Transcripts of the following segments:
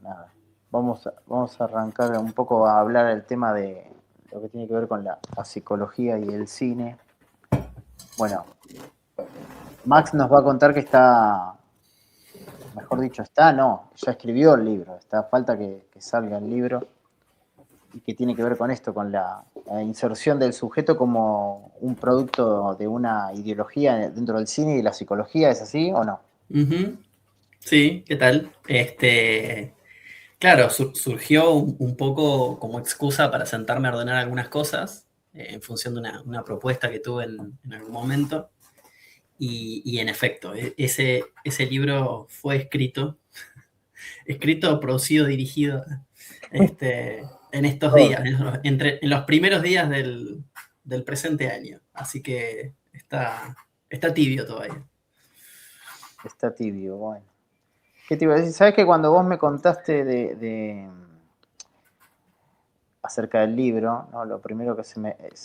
nada. Vamos a arrancar un poco a hablar el tema de lo que tiene que ver con la psicología y el cine. Bueno, Max nos va a contar que mejor dicho, ya escribió el libro, está a falta que salga el libro, y que tiene que ver con esto, con la inserción del sujeto como un producto de una ideología dentro del cine y de la psicología, ¿es así o no? Ujú. Sí, ¿qué tal? Claro, surgió un poco como excusa para sentarme a ordenar algunas cosas en función de una propuesta que tuve en algún momento. Y en efecto, ese libro fue escrito, producido, dirigido en estos Todo. días, en los primeros días del presente año. Así que está tibio todavía. Está tibio, bueno. ¿Qué te iba a decir? ¿Sabes que cuando vos me contaste acerca del libro, ¿no? Lo primero que se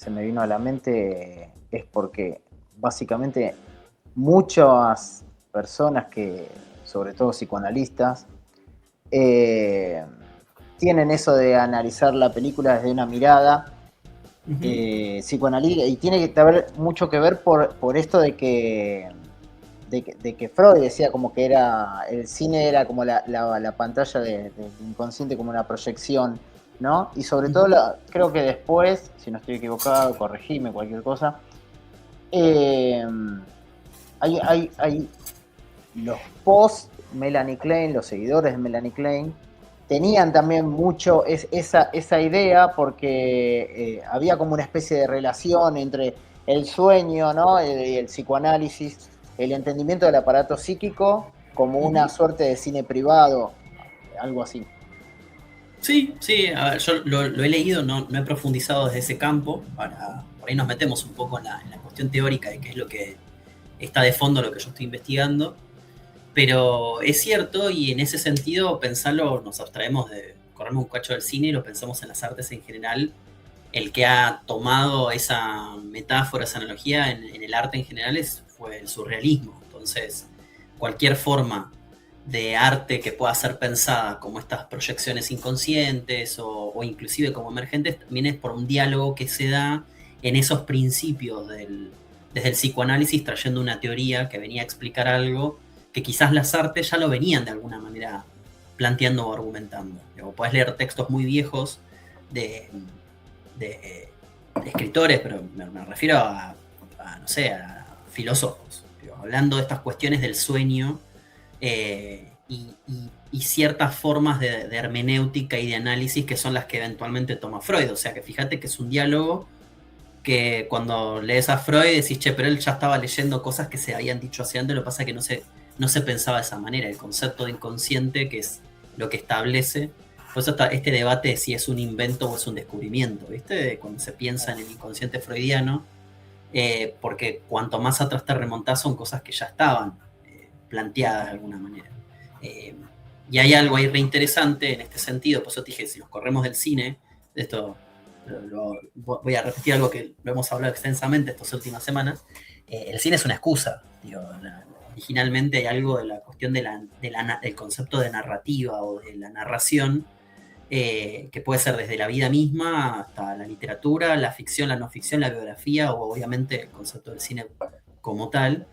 me vino a la mente es porque básicamente muchas personas sobre todo psicoanalistas, eh, tienen eso de analizar la película desde una mirada Ujú. psicoanalítica, y tiene que haber mucho que ver por esto de que Freud decía como que el cine era como la pantalla del inconsciente, como una proyección, ¿no? Y sobre todo, Ujú. creo que después, si no estoy equivocado, corregime cualquier cosa, eh, hay los post Melanie Klein, los seguidores de Melanie Klein, tenían también mucho esa idea porque había como una especie de relación entre el sueño, ¿no? El psicoanálisis, el entendimiento del aparato psíquico como una Ujú. suerte de cine privado, algo así. Sí, sí, a ver, yo lo he leído, no he profundizado desde ese campo. Por ahí nos metemos un poco en la cuestión teórica de qué es lo que está de fondo, lo que yo estoy investigando. Pero es cierto, y en ese sentido, pensarlo, nos abstraemos de correrme un cacho del cine y lo pensamos en las artes en general. El que ha tomado esa metáfora, esa analogía en el arte en general fue el surrealismo. Entonces, cualquier forma de arte que pueda ser pensada como estas proyecciones inconscientes o inclusive como emergentes, también es por un diálogo que se da en esos principios desde el psicoanálisis, trayendo una teoría que venía a explicar algo que quizás las artes ya lo venían de alguna manera planteando o argumentando. O podés leer textos muy viejos de, de escritores, pero me refiero no sé, a filósofos, digo, hablando de estas cuestiones del sueño y ciertas formas de hermenéutica y de análisis que son las que eventualmente toma Freud. O sea que fíjate que es un diálogo que cuando lees a Freud decís, che, pero él ya estaba leyendo cosas que se habían dicho hace antes, lo que pasa es que no se pensaba de esa manera. El concepto de inconsciente, que es lo que establece, por eso está este debate de si es un invento o es un descubrimiento, ¿viste? Cuando se piensa en el inconsciente freudiano, porque cuanto más atrás te remontás son cosas que ya estaban planteadas de alguna manera. Eh, y hay algo ahí reinteresante en este sentido, por eso te dije, si nos corremos del cine, de esto voy a repetir algo que lo hemos hablado extensamente estas últimas semanas. El cine es una excusa. Digo, originalmente hay algo de la cuestión del concepto de narrativa o de la narración, que puede ser desde la vida misma hasta la literatura, la ficción, la no ficción, la biografía o obviamente el concepto del cine como tal,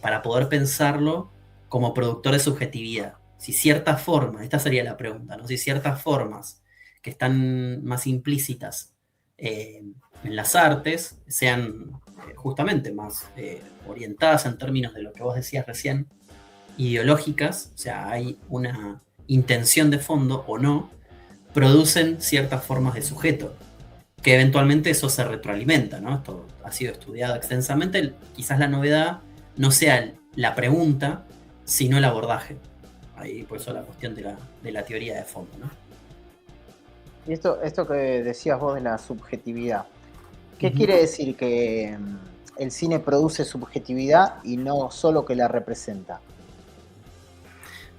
para poder pensarlo como productor de subjetividad. Si ciertas formas, esta sería la pregunta, ¿no? Si ciertas formas que están más implícitas en las artes sean justamente más orientadas en términos de lo que vos decías recién, ideológicas, o sea, hay una intención de fondo o no, producen ciertas formas de sujeto, que eventualmente eso se retroalimenta, ¿no? Esto ha sido estudiado extensamente. Quizás la novedad no sea la pregunta, sino el abordaje. Ahí por eso la cuestión de la teoría de fondo, ¿no? Y esto que decías vos de la subjetividad, ¿qué Ujú. quiere decir que el cine produce subjetividad y no solo que la representa?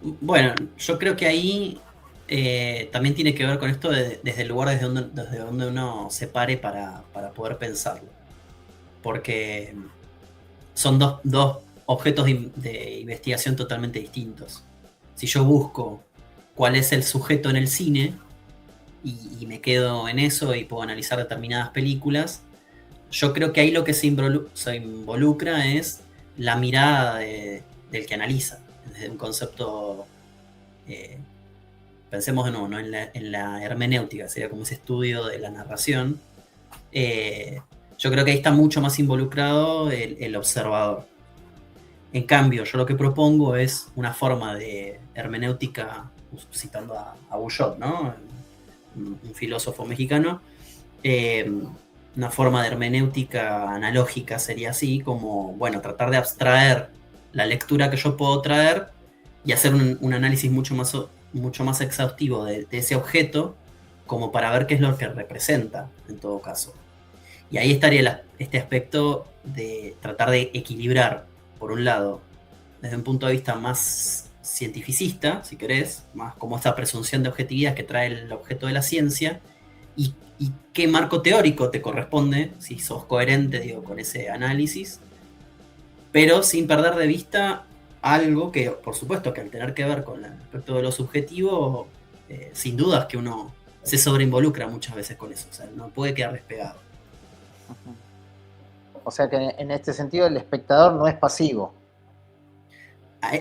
Bueno, yo creo que ahí también tiene que ver con esto desde el lugar desde donde uno se pare para poder pensarlo. Porque son dos objetos de investigación totalmente distintos. Si yo busco cuál es el sujeto en el cine y me quedo en eso y puedo analizar determinadas películas, yo creo que ahí lo que se involucra es la mirada del que analiza, desde un concepto, pensemos de nuevo, ¿no? En la hermenéutica, sería como ese estudio de la narración. Yo creo que ahí está mucho más involucrado el observador. En cambio, yo lo que propongo es una forma de hermenéutica, citando a Boullot, ¿no? Un filósofo mexicano, una forma de hermenéutica analógica sería así, como, bueno, tratar de abstraer la lectura que yo puedo traer y hacer un análisis mucho más exhaustivo de ese objeto, como para ver qué es lo que representa, en todo caso. Y ahí estaría este aspecto de tratar de equilibrar, por un lado, desde un punto de vista más cientificista, si querés, más como esta presunción de objetividad que trae el objeto de la ciencia, y qué marco teórico te corresponde, si sos coherente, digo, con ese análisis, pero sin perder de vista algo que, por supuesto, que al tener que ver con el aspecto de lo subjetivo, sin dudas que uno se sobreinvolucra muchas veces con eso, o sea, no puede quedar despegado. O sea que en este sentido el espectador no es pasivo.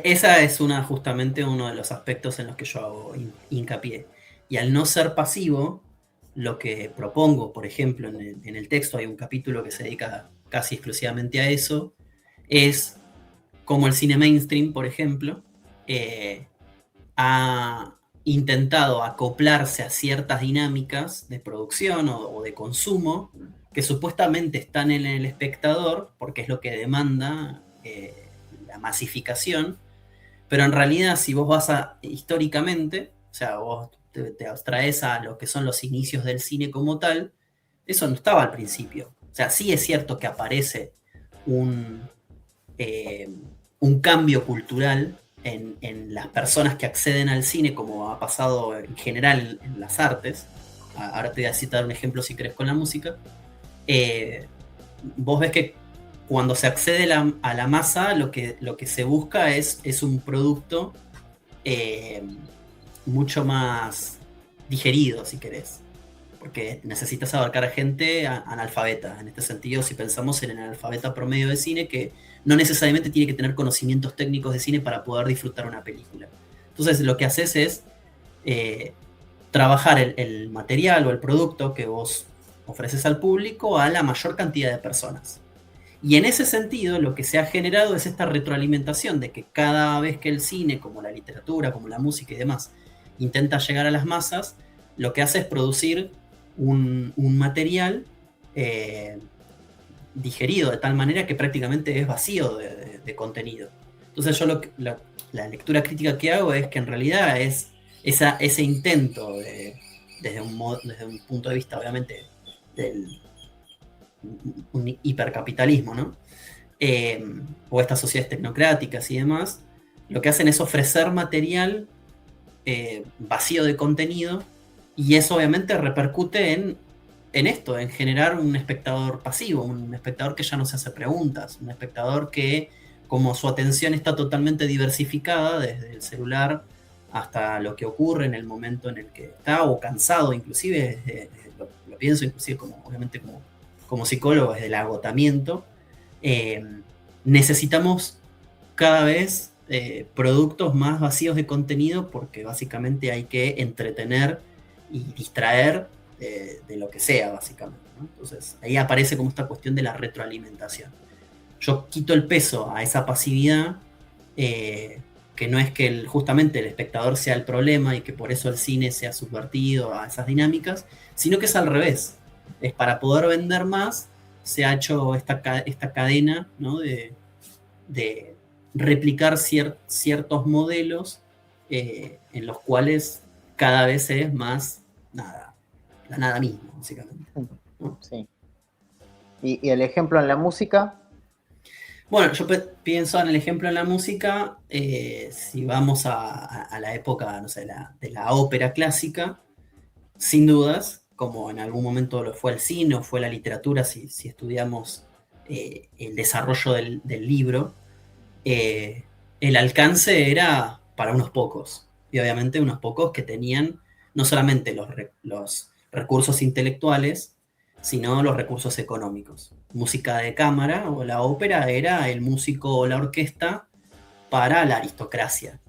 Esa es justamente uno de los aspectos en los que yo hago hincapié. Y al no ser pasivo, lo que propongo, por ejemplo, en el texto hay un capítulo que se dedica casi exclusivamente a eso, es como el cine mainstream, por ejemplo, ha intentado acoplarse a ciertas dinámicas de producción o de consumo que supuestamente están en el espectador, porque es lo que demanda la masificación, pero en realidad si vos vas históricamente, o sea, vos te abstraes a lo que son los inicios del cine como tal, eso no estaba al principio. O sea, sí es cierto que aparece un cambio cultural en las personas que acceden al cine, como ha pasado en general en las artes. Ahora te voy a citar un ejemplo si querés con la música. Vos ves que cuando se accede a la masa, lo que se busca es un producto mucho más digerido, si querés, porque necesitas abarcar a gente analfabeta. En este sentido, si pensamos en el analfabeta promedio de cine, que no necesariamente tiene que tener conocimientos técnicos de cine para poder disfrutar una película. Entonces, lo que haces es trabajar el material o el producto que vos ofreces al público a la mayor cantidad de personas. Y en ese sentido, lo que se ha generado es esta retroalimentación de que cada vez que el cine, como la literatura, como la música y demás, intenta llegar a las masas, lo que hace es producir un material digerido de tal manera que prácticamente es vacío de contenido. Entonces yo la lectura crítica que hago es que en realidad es ese intento desde un punto de vista obviamente del un hipercapitalismo, ¿no? O estas sociedades tecnocráticas y demás, lo que hacen es ofrecer material vacío de contenido, y eso obviamente repercute en esto, en generar un espectador pasivo, un espectador que ya no se hace preguntas, un espectador que, como su atención está totalmente diversificada, desde el celular hasta lo que ocurre en el momento en el que está, o cansado inclusive, lo pienso inclusive obviamente como psicólogo, desde el agotamiento, necesitamos cada vez productos más vacíos de contenido, porque básicamente hay que entretener y distraer de lo que sea, básicamente, ¿no? Entonces ahí aparece como esta cuestión de la retroalimentación. Yo quito el peso a esa pasividad, que no es que justamente el espectador sea el problema y que por eso el cine sea subvertido a esas dinámicas, sino que es al revés. Es para poder vender más, se ha hecho esta cadena, ¿no? de replicar ciertos modelos en los cuales cada vez es más la nada misma, básicamente, ¿no? Sí. ¿Y el ejemplo en la música? Bueno, yo pienso en el ejemplo en la música, si vamos a la época, no sé, de la ópera clásica, sin dudas, como en algún momento lo fue el cine o fue la literatura, si estudiamos el desarrollo del libro, el alcance era para unos pocos. y obviamente unos pocos que tenían no solamente los recursos intelectuales, sino los recursos económicos. Música de cámara o la ópera era el músico o la orquesta para la aristocracia.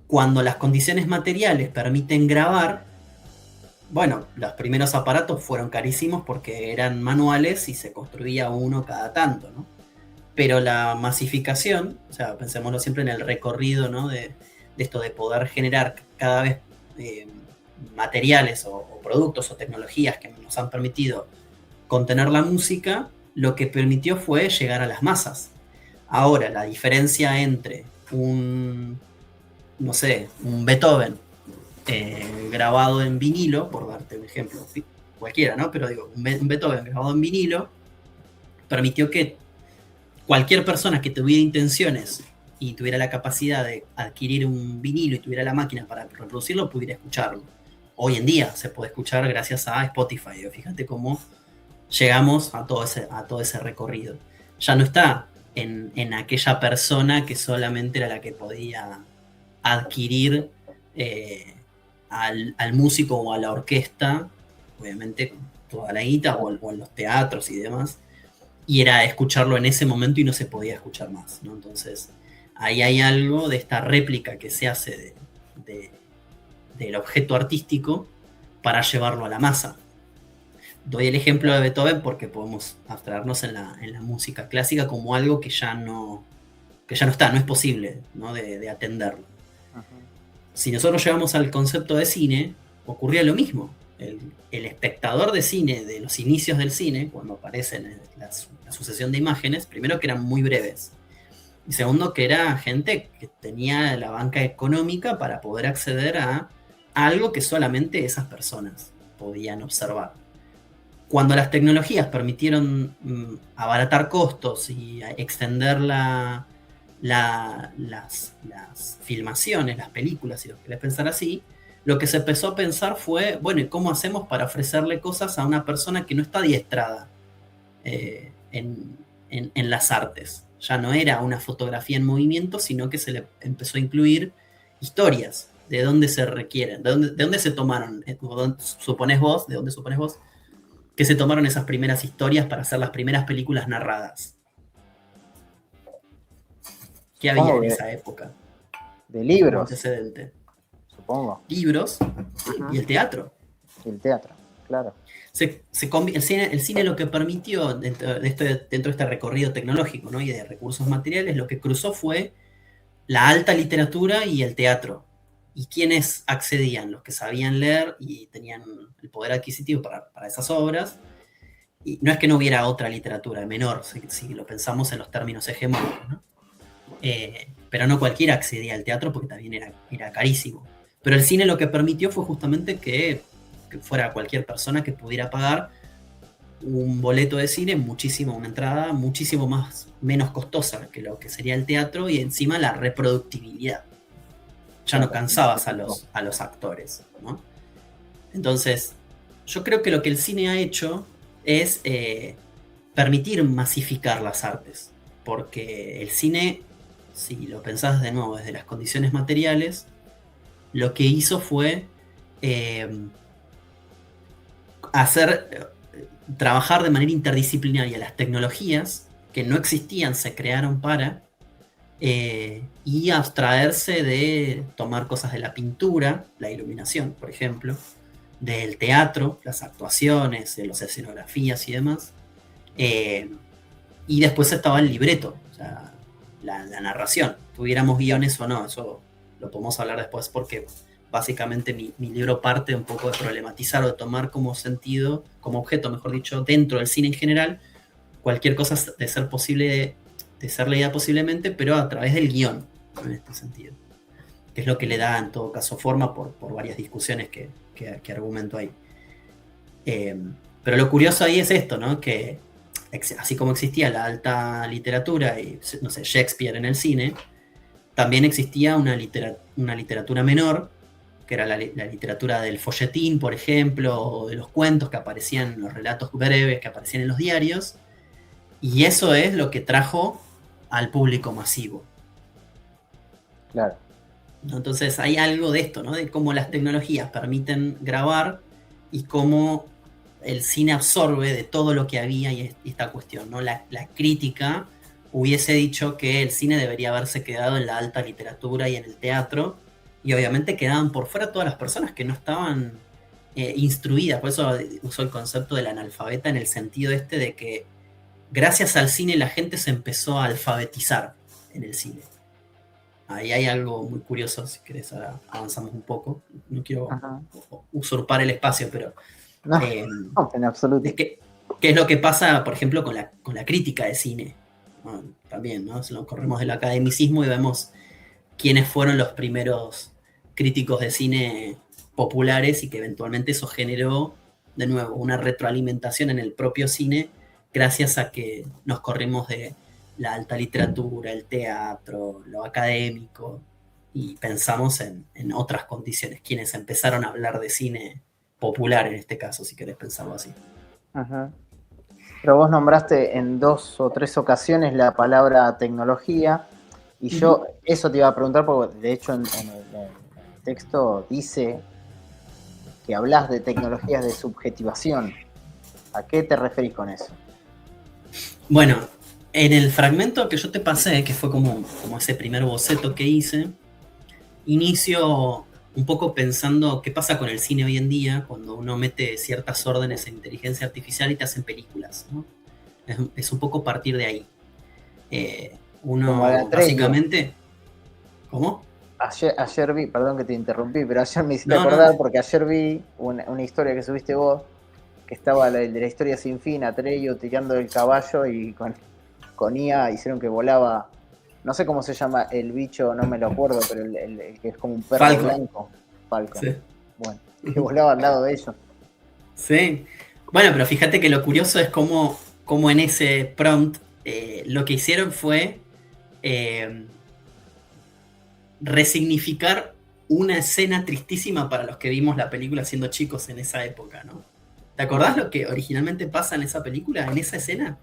Cuando las condiciones materiales permiten grabar, bueno, los primeros aparatos fueron carísimos porque eran manuales y se construía uno cada tanto, ¿no? Pero la masificación, o sea, pensémoslo siempre en el recorrido, ¿no? de esto de poder generar cada vez materiales o productos o tecnologías que nos han permitido contener la música, lo que permitió fue llegar a las masas. Ahora, la diferencia entre un Beethoven grabado en vinilo, por darte un ejemplo, cualquiera, ¿no? Pero digo, un Beethoven grabado en vinilo permitió que cualquier persona que tuviera intenciones y tuviera la capacidad de adquirir un vinilo y tuviera la máquina para reproducirlo, pudiera escucharlo. Hoy en día se puede escuchar gracias a Spotify. Fíjate cómo llegamos a todo ese recorrido. Ya no está en aquella persona que solamente era la que podía adquirir al músico o a la orquesta, obviamente con toda la guita, o en los teatros y demás, y era escucharlo en ese momento y no se podía escuchar más, ¿no? Entonces, ahí hay algo de esta réplica que se hace del objeto artístico para llevarlo a la masa. Doy el ejemplo de Beethoven porque podemos abstraernos en la música clásica como algo que ya no está, no es posible, ¿no? de atenderlo. Uh-huh. Si nosotros llegamos al concepto de cine, ocurría lo mismo. El espectador de cine, de los inicios del cine, cuando aparecen la sucesión de imágenes, primero que eran muy breves, y segundo que era gente que tenía la banca económica para poder acceder a algo que solamente esas personas podían observar. Cuando las tecnologías permitieron abaratar costos y extender las filmaciones, las películas, si lo querés pensar así, lo que se empezó a pensar fue, bueno, ¿y cómo hacemos para ofrecerle cosas a una persona que no está adiestrada en las artes? Ya no era una fotografía en movimiento, sino que se le empezó a incluir historias. ¿De dónde se requieren? ¿De dónde se tomaron? ¿De dónde suponés vos que se tomaron esas primeras historias para hacer las primeras películas narradas? ¿Qué había en esa época? De libros. Como antecedente. Supongo. Libros. Y el teatro. El teatro, claro. El cine lo que permitió dentro de este recorrido tecnológico, ¿no? Y de recursos materiales, lo que cruzó fue la alta literatura y el teatro. ¿Y quiénes accedían? Los que sabían leer y tenían el poder adquisitivo para esas obras. Y no es que no hubiera otra literatura menor, si lo pensamos en los términos hegemónicos, ¿no? Pero no cualquiera accedía al teatro porque también era carísimo. Pero el cine lo que permitió fue justamente que fuera cualquier persona que pudiera pagar un boleto de cine, una entrada muchísimo menos costosa que lo que sería el teatro, y encima la reproductibilidad. Ya no cansabas a los actores, ¿no? Entonces, yo creo que lo que el cine ha hecho es permitir masificar las artes, porque el cine, si lo pensás de nuevo desde las condiciones materiales, lo que hizo fue trabajar de manera interdisciplinaria las tecnologías que no existían, se crearon para, y abstraerse de tomar cosas de la pintura, la iluminación, por ejemplo, del teatro, las actuaciones, de las escenografías y demás, y después estaba el libreto, o sea, la narración, tuviéramos guiones o no, eso lo podemos hablar después porque básicamente mi libro parte un poco de problematizar o de tomar como sentido, como objeto, mejor dicho, dentro del cine en general, cualquier cosa de ser posible, de ser leída posiblemente, pero a través del guión, en este sentido. Que es lo que le da, en todo caso, forma por varias discusiones que argumento ahí. Pero lo curioso ahí es esto, ¿no? Que así como existía la alta literatura y, no sé, Shakespeare en el cine, también existía una literatura menor, que era la literatura del folletín, por ejemplo, o de los cuentos que aparecían en los relatos breves que aparecían en los diarios, y eso es lo que trajo al público masivo. Claro. ¿no? Entonces hay algo de esto, ¿no? De cómo las tecnologías permiten grabar y cómo el cine absorbe de todo lo que había y esta cuestión, ¿no? La crítica hubiese dicho que el cine debería haberse quedado en la alta literatura y en el teatro, y obviamente quedaban por fuera todas las personas que no estaban instruidas. Por eso usó el concepto del analfabeta en el sentido este de que gracias al cine la gente se empezó a alfabetizar en el cine. Ahí hay algo muy curioso, si querés ahora avanzamos un poco. No quiero usurpar el espacio, pero No, no, en absoluto. ¿qué es lo que pasa, por ejemplo, con la crítica de cine? Bueno, también, ¿no? Si nos corremos del academicismo y vemos quiénes fueron los primeros críticos de cine populares y que eventualmente eso generó, de nuevo, una retroalimentación en el propio cine gracias a que nos corrimos de la alta literatura, el teatro, lo académico, y pensamos en otras condiciones, quienes empezaron a hablar de cine popular en este caso, si querés pensarlo así. Ajá. Pero vos nombraste en 2 o 3 ocasiones la palabra tecnología, y yo eso te iba a preguntar, porque de hecho en el texto dice que hablas de tecnologías de subjetivación. ¿A qué te referís con eso? Bueno, en el fragmento que yo te pasé, que fue como ese primer boceto que hice, inicio un poco pensando qué pasa con el cine hoy en día cuando uno mete ciertas órdenes en inteligencia artificial y te hacen películas, ¿no? Es un poco partir de ahí. Uno básicamente... ¿Cómo? Ayer vi, perdón que te interrumpí, pero ayer me hiciste acordar porque ayer vi una historia que subiste vos, que estaba de la historia sin fin, Atreyu tirando del caballo y con IA hicieron que volaba, no sé cómo se llama el bicho, no me lo acuerdo, pero el que es como un perro Falcon. blanco. Falcon. Sí. Bueno, que volaba al lado de ellos. Sí. Bueno, pero fíjate que lo curioso es cómo en ese prompt lo que hicieron fue resignificar una escena tristísima para los que vimos la película siendo chicos en esa época, ¿no? ¿Te acordás lo que originalmente pasa en esa película, en esa escena?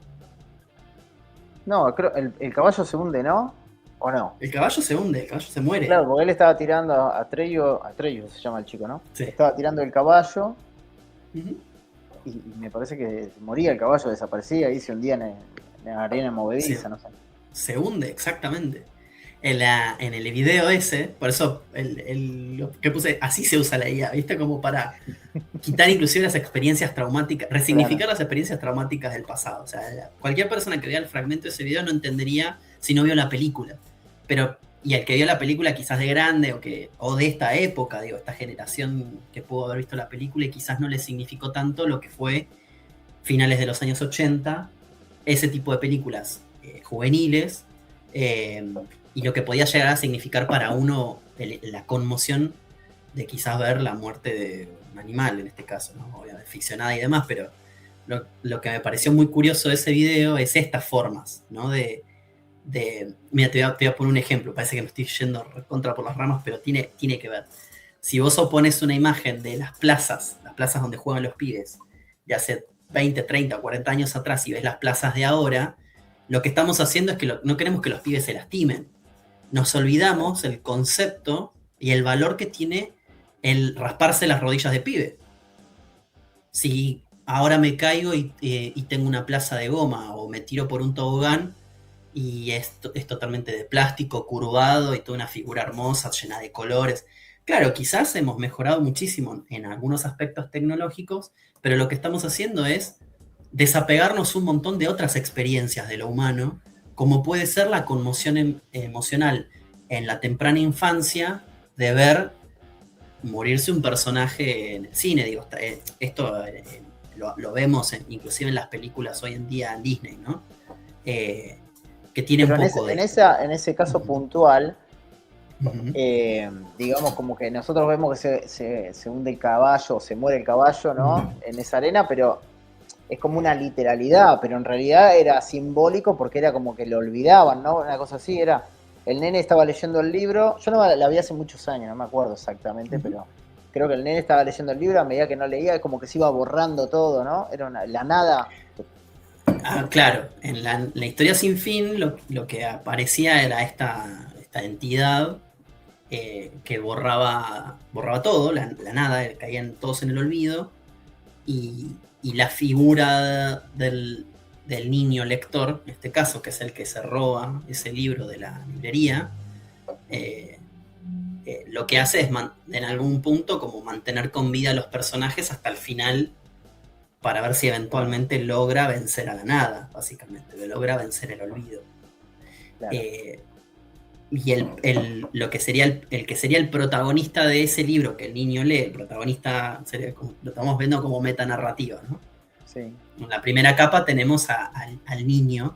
No, creo el caballo se hunde, ¿no? ¿O no? El caballo se hunde, el caballo se muere. Claro, porque él estaba tirando a Atreyu se llama el chico, ¿no? Sí. Estaba tirando el caballo y me parece que moría el caballo, desaparecía y se hundía en la arena movediza, sí. No sé. Se hunde, exactamente. En el video ese, por eso lo que puse, así se usa la IA, ¿viste? Como para quitar inclusive las experiencias traumáticas, resignificar las experiencias traumáticas del pasado. O sea, cualquier persona que vea el fragmento de ese video no entendería si no vio la película. Y el que vio la película quizás de grande o de esta época, digo, esta generación que pudo haber visto la película y quizás no le significó tanto lo que fue finales de los años 80, ese tipo de películas juveniles, y lo que podía llegar a significar para uno la conmoción de quizás ver la muerte de un animal, en este caso, ¿no? Obviamente ficcionada y demás, pero lo que me pareció muy curioso de ese video es estas formas, ¿no? Mira, te voy a poner un ejemplo, parece que me estoy yendo contra por las ramas, pero tiene que ver. Si vos opones una imagen de las plazas donde juegan los pibes, de hace 20, 30, 40 años atrás, y ves las plazas de ahora, lo que estamos haciendo es que no queremos que los pibes se lastimen. Nos olvidamos el concepto y el valor que tiene el rasparse las rodillas de pibe. Si ahora me caigo y tengo una plaza de goma o me tiro por un tobogán y es totalmente de plástico, curvado y toda una figura hermosa, llena de colores. Claro, quizás hemos mejorado muchísimo en algunos aspectos tecnológicos, pero lo que estamos haciendo es desapegarnos un montón de otras experiencias de lo humano, como puede ser la conmoción emocional en la temprana infancia de ver morirse un personaje en el cine. Digo, esto lo vemos inclusive en las películas hoy en día en Disney, ¿no? Que tiene pero un poco en ese caso puntual, digamos como que nosotros vemos que se hunde el caballo, se muere el caballo, ¿no? En esa arena, pero es como una literalidad, pero en realidad era simbólico porque era como que lo olvidaban, ¿no? Una cosa así, el nene estaba leyendo el libro, yo no la vi hace muchos años, no me acuerdo exactamente, pero creo que el nene estaba leyendo el libro, a medida que no leía, es como que se iba borrando todo, ¿no? Era la nada. Claro, en la historia sin fin lo que aparecía era esta entidad que borraba todo, la nada, caían todos en el olvido, y la figura del niño lector, en este caso, que es el que se roba ese libro de la librería, lo que hace es en algún punto como mantener con vida a los personajes hasta el final, para ver si eventualmente logra vencer a la nada, básicamente, logra vencer el olvido. Claro. Y lo que sería el que sería el protagonista de ese libro que el niño lee, el protagonista sería lo estamos viendo como metanarrativa, ¿no? Sí. En la primera capa tenemos al niño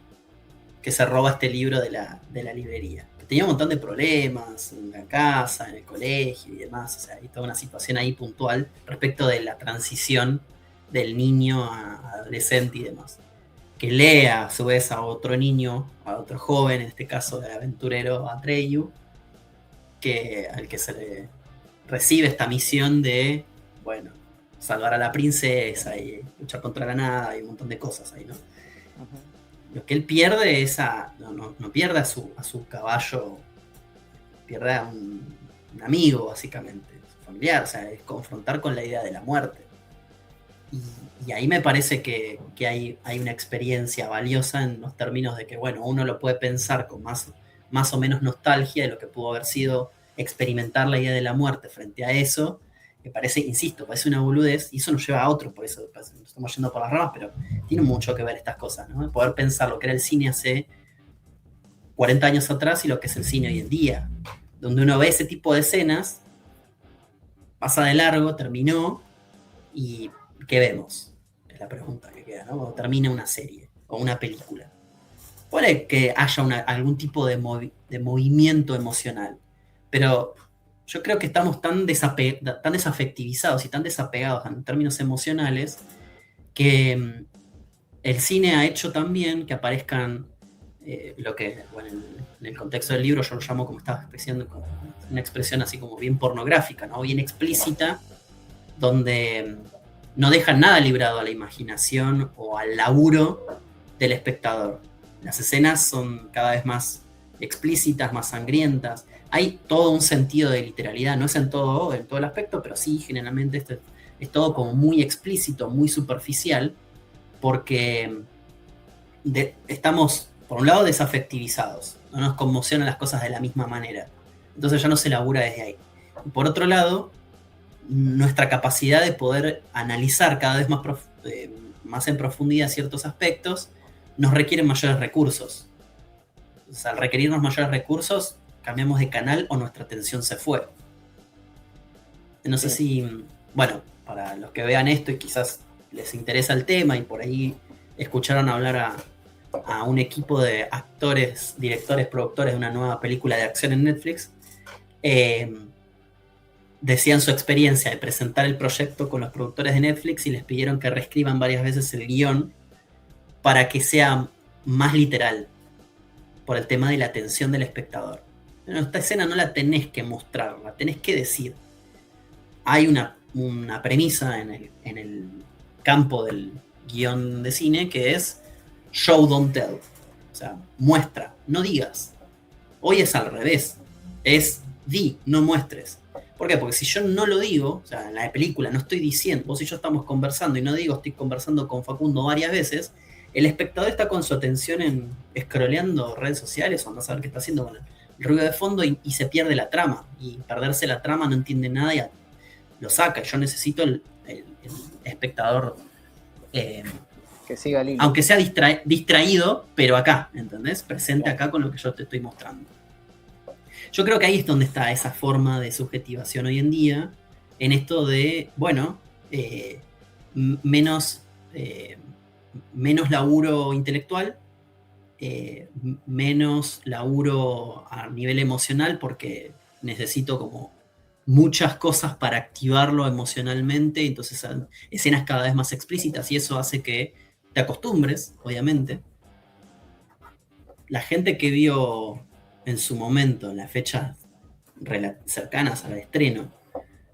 que se roba este libro de la librería, que tenía un montón de problemas en la casa, en el colegio y demás, o sea, hay toda una situación ahí puntual respecto de la transición del niño a adolescente y demás, que lee a su vez a otro niño, a otro joven, en este caso el aventurero Atreyu, al que se le recibe esta misión de, bueno, salvar a la princesa y luchar contra la nada y un montón de cosas ahí, ¿no? Uh-huh. Lo que él pierde es no pierde a su caballo, pierde a un amigo, básicamente, su familiar, o sea, es confrontar con la idea de la muerte. Y ahí me parece que hay una experiencia valiosa en los términos de que, bueno, uno lo puede pensar con más o menos nostalgia de lo que pudo haber sido experimentar la idea de la muerte frente a eso, que parece, insisto, parece una boludez, y eso nos lleva a otro, por eso nos estamos yendo por las ramas, pero tiene mucho que ver estas cosas, ¿no? Poder pensar lo que era el cine hace 40 años atrás y lo que es el cine hoy en día, donde uno ve ese tipo de escenas, pasa de largo, terminó, y ¿qué vemos? Es la pregunta que queda, ¿no? Cuando termina una serie o una película. Puede que haya algún tipo de movimiento emocional, pero yo creo que estamos tan desafectivizados y tan desapegados en términos emocionales que el cine ha hecho también que aparezcan lo que, bueno, en el contexto del libro yo lo llamo, como estaba expresando, como una expresión así como bien pornográfica, ¿no? Bien explícita, donde no dejan nada librado a la imaginación o al laburo del espectador. Las escenas son cada vez más explícitas, más sangrientas. Hay todo un sentido de literalidad, no es en todo el aspecto, pero sí, generalmente esto es todo como muy explícito, muy superficial, porque estamos, por un lado, desafectivizados, no nos conmocionan las cosas de la misma manera. Entonces ya no se labura desde ahí. Y por otro lado, nuestra capacidad de poder analizar cada vez más en profundidad ciertos aspectos nos requiere mayores recursos. O sea, al requerirnos mayores recursos, cambiamos de canal o nuestra atención se fue. No sé si, bueno, para los que vean esto y quizás les interesa el tema y por ahí escucharon hablar a un equipo de actores, directores, productores de una nueva película de acción en Netflix, decían su experiencia de presentar el proyecto con los productores de Netflix y les pidieron que reescriban varias veces el guión para que sea más literal, por el tema de la atención del espectador. Pero esta escena no la tenés que mostrar, la tenés que decir. Hay una premisa en el campo del guión de cine que es show, don't tell. O sea, muestra, no digas. Hoy es al revés. Es di, no muestres. ¿Por qué? Porque si yo no lo digo, o sea, en la película no estoy diciendo, vos y yo estamos conversando y no digo, estoy conversando con Facundo varias veces, el espectador está con su atención scrolleando redes sociales o anda a saber qué está haciendo con el ruido de fondo y se pierde la trama. Y perderse la trama no entiende nada y lo saca. Yo necesito el espectador que siga el hilo, aunque sea distraído, pero acá, ¿entendés? Presente acá con lo que yo te estoy mostrando. Yo creo que ahí es donde está esa forma de subjetivación hoy en día, en esto de, bueno, menos laburo intelectual, menos laburo a nivel emocional, porque necesito como muchas cosas para activarlo emocionalmente, entonces escenas cada vez más explícitas, y eso hace que te acostumbres, obviamente. La gente que vio en su momento, en las fechas cercanas al estreno,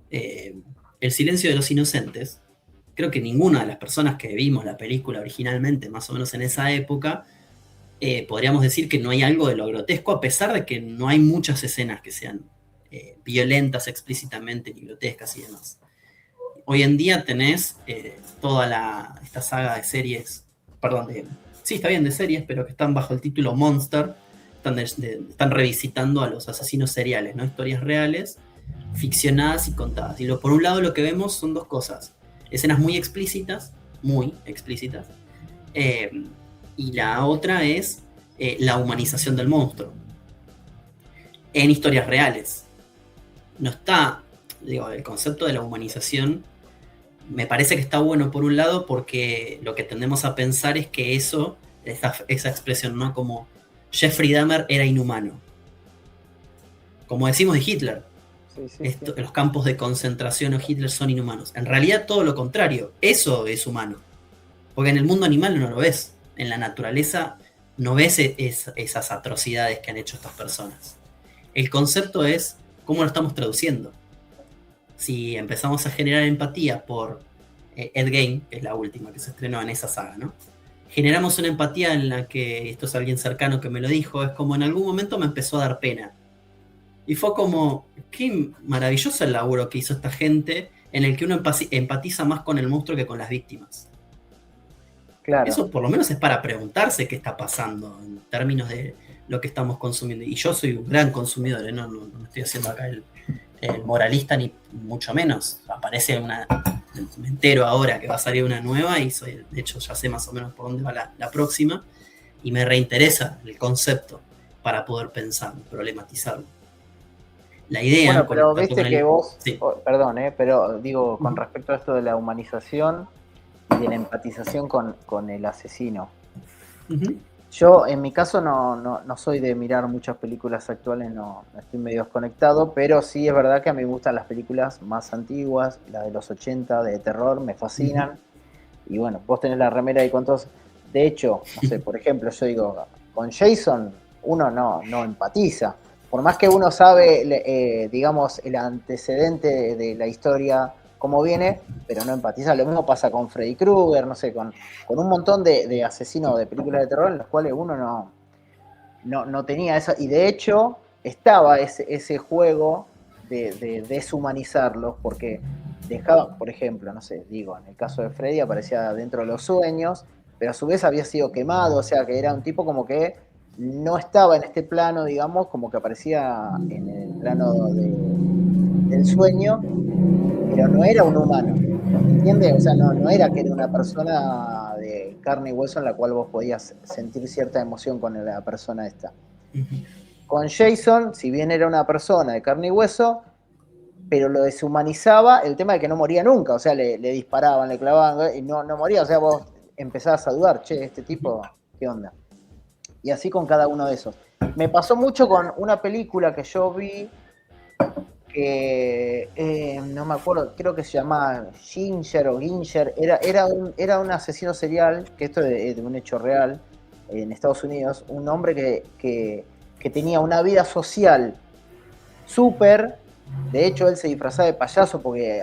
El silencio de los inocentes, creo que ninguna de las personas que vimos la película originalmente, más o menos en esa época, podríamos decir que no hay algo de lo grotesco, a pesar de que no hay muchas escenas que sean violentas explícitamente, ni grotescas y demás. Hoy en día tenés toda esta saga de series, perdón, sí, está bien, de series, pero que están bajo el título Monster, están revisitando a los asesinos seriales, ¿no? Historias reales, ficcionadas y contadas. Y por un lado lo que vemos son dos cosas. Escenas muy explícitas, y la otra es la humanización del monstruo en historias reales. No está, el concepto de la humanización me parece que está bueno por un lado porque lo que tendemos a pensar es que esa expresión, ¿no? Como Jeffrey Dahmer era inhumano. Como decimos de Hitler. Sí. Los campos de concentración o Hitler son inhumanos. En realidad todo lo contrario, eso es humano. Porque en el mundo animal no lo ves. En la naturaleza no ves esas atrocidades que han hecho estas personas. El concepto es cómo lo estamos traduciendo. Si empezamos a generar empatía por Ed Gein, que es la última que se estrenó en esa saga, ¿no? Generamos una empatía en la que, esto es alguien cercano que me lo dijo, es como en algún momento me empezó a dar pena. Y fue como, qué maravilloso el laburo que hizo esta gente en el que uno empatiza más con el monstruo que con las víctimas. Claro. Eso por lo menos es para preguntarse qué está pasando en términos de lo que estamos consumiendo. Y yo soy un gran consumidor, no estoy haciendo acá el moralista ni mucho menos. Aparece me entero ahora que va a salir una nueva y de hecho ya sé más o menos por dónde va la próxima y me reinteresa el concepto para poder pensarlo, problematizarlo. La idea... Bueno, pero viste que vos... Sí. Perdón, pero digo, con respecto a esto de la humanización y de la empatización con el asesino. Uh-huh. Yo, en mi caso, no soy de mirar muchas películas actuales, no estoy medio desconectado, pero sí es verdad que a mí me gustan las películas más antiguas, las de los 80, de terror, me fascinan. Uh-huh. Y bueno, vos tenés la remera ahí con todos. De hecho, no sé, por ejemplo, yo digo, con Jason uno no empatiza. Por más que uno sabe, digamos, el antecedente de la historia, cómo viene, pero no empatiza. Lo mismo pasa con Freddy Krueger, no sé, con un montón de asesinos de películas de terror en los cuales uno no tenía eso. Y de hecho, estaba ese juego de deshumanizarlos, porque dejaba, por ejemplo, no sé, digo, en el caso de Freddy aparecía dentro de los sueños, pero a su vez había sido quemado, o sea, que era un tipo como que no estaba en este plano, digamos, como que aparecía en el plano del sueño, pero no era un humano, ¿entiendes? O sea, no era que era una persona de carne y hueso en la cual vos podías sentir cierta emoción con la persona esta. Uh-huh. Con Jason, si bien era una persona de carne y hueso, pero lo deshumanizaba el tema de que no moría nunca, o sea, le disparaban, le clavaban y no moría, o sea, vos empezabas a dudar, che, este tipo, ¿qué onda? Y así con cada uno de esos. Me pasó mucho con una película que yo vi que no me acuerdo, creo que se llamaba Ginger o Ginger, era un asesino serial, que esto es de un hecho real, en Estados Unidos, un hombre que tenía una vida social súper, de hecho él se disfrazaba de payaso porque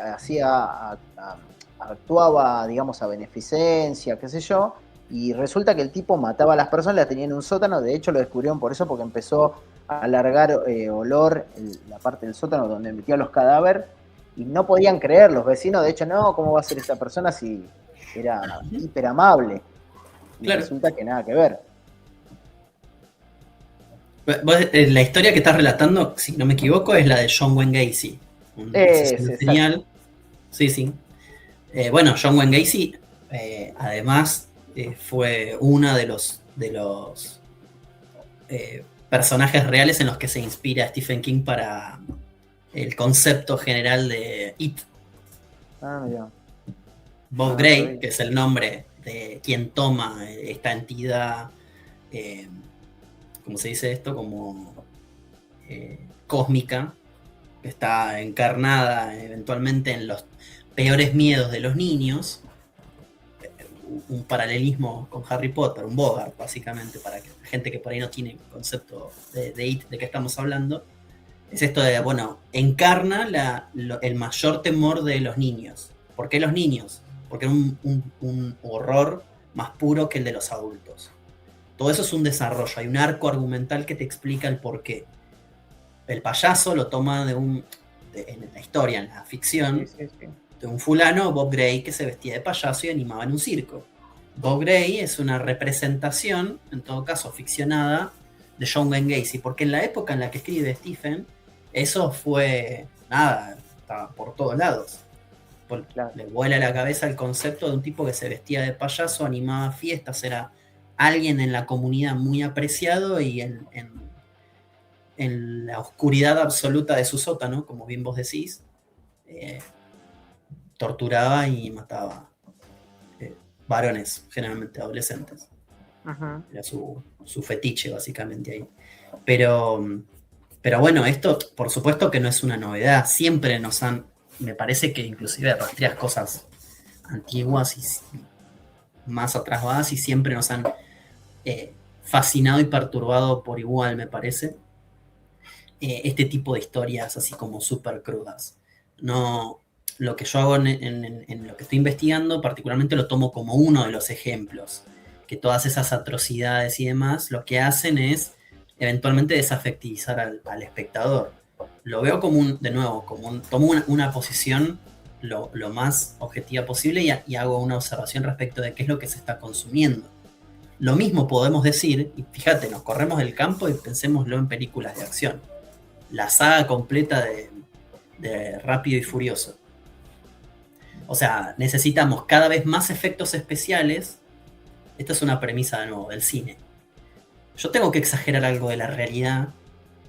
actuaba, digamos, a beneficencia, qué sé yo, y resulta que el tipo mataba a las personas, las tenía en un sótano, de hecho lo descubrieron por eso, porque empezó a largar olor la parte del sótano donde metía los cadáveres, y no podían creer los vecinos, de hecho, no, ¿cómo va a ser esta persona si era hiper amable? Y claro, resulta que nada que ver. La historia que estás relatando, si no me equivoco, es la de John Wayne Gacy. Un asesino serial. Sí. Bueno, John Wayne Gacy, además, fue uno de los personajes reales en los que se inspira Stephen King para el concepto general de It. Bob Gray, que es el nombre de quien toma esta entidad, ¿cómo se dice esto? Como cósmica, que está encarnada eventualmente en los peores miedos de los niños. Un paralelismo con Harry Potter, un Bogart, básicamente, para que la gente que por ahí no tiene concepto de It, de qué estamos hablando, es esto de, bueno, encarna el mayor temor de los niños. ¿Por qué los niños? Porque es un horror más puro que el de los adultos. Todo eso es un desarrollo, hay un arco argumental que te explica el por qué. el payaso lo toma en la historia, en la ficción, de un fulano, Bob Gray, que se vestía de payaso y animaba en un circo. Bob Gray es una representación, en todo caso ficcionada, de John Wayne Gacy, porque en la época en la que escribe Stephen, eso fue, nada, estaba por todos lados. Claro. Le vuela a la cabeza el concepto de un tipo que se vestía de payaso, animaba fiestas, era alguien en la comunidad muy apreciado y en la oscuridad absoluta de su sótano, como bien vos decís, torturaba y mataba varones, generalmente adolescentes. Uh-huh. Era su fetiche, básicamente, ahí. Pero bueno, esto por supuesto que no es una novedad. Siempre me parece que inclusive rastreas cosas antiguas y más atrás vas y siempre nos han fascinado y perturbado por igual, me parece, este tipo de historias así como súper crudas. No, lo que yo hago en lo que estoy investigando, particularmente lo tomo como uno de los ejemplos, que todas esas atrocidades y demás lo que hacen es eventualmente desafectivizar al espectador. Lo veo como tomo una posición lo más objetiva posible y hago una observación respecto de qué es lo que se está consumiendo. Lo mismo podemos decir, y fíjate, nos corremos del campo y pensémoslo en películas de acción. La saga completa de Rápido y Furioso. O sea, necesitamos cada vez más efectos especiales. Esta es una premisa de nuevo del cine. Yo tengo que exagerar algo de la realidad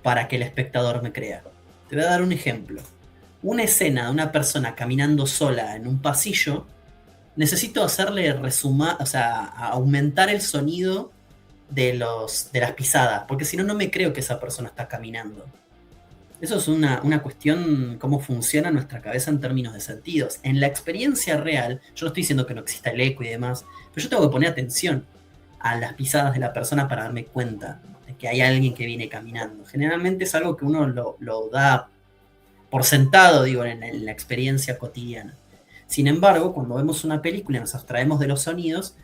para que el espectador me crea. Te voy a dar un ejemplo. Una escena de una persona caminando sola en un pasillo, necesito hacerle aumentar el sonido de las pisadas, porque si no, no me creo que esa persona está caminando. Eso es una cuestión, cómo funciona nuestra cabeza en términos de sentidos. En la experiencia real, yo no estoy diciendo que no exista el eco y demás, pero yo tengo que poner atención a las pisadas de la persona para darme cuenta de que hay alguien que viene caminando. Generalmente es algo que uno lo da por sentado, digo, en la experiencia cotidiana. Sin embargo, cuando vemos una película y nos abstraemos de los sonidos,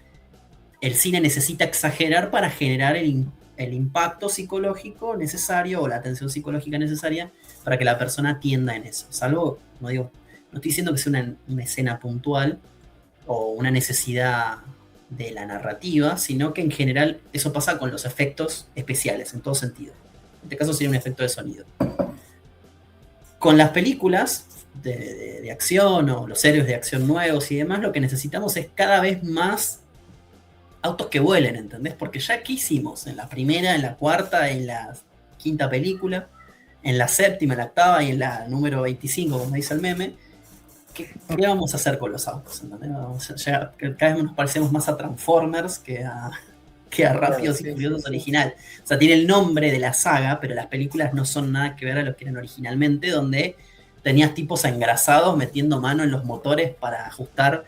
el cine necesita exagerar para generar el impacto psicológico necesario o la atención psicológica necesaria para que la persona atienda en eso. Salvo, no estoy diciendo que sea una escena puntual o una necesidad de la narrativa, sino que en general eso pasa con los efectos especiales, en todo sentido. En este caso sería un efecto de sonido. Con las películas de acción o los héroes de acción nuevos y demás, lo que necesitamos es cada vez más autos que vuelen, ¿entendés? Porque ya aquí hicimos en la primera, en la cuarta, en la quinta película, en la séptima, en la octava y en la número 25, como dice el meme. ¿Qué vamos a hacer con los autos? Cada vez nos parecemos más a Transformers que a Rápidos y Furiosos original. O sea, tiene el nombre de la saga, pero las películas no son nada que ver a lo que eran originalmente, donde tenías tipos engrasados metiendo mano en los motores para ajustar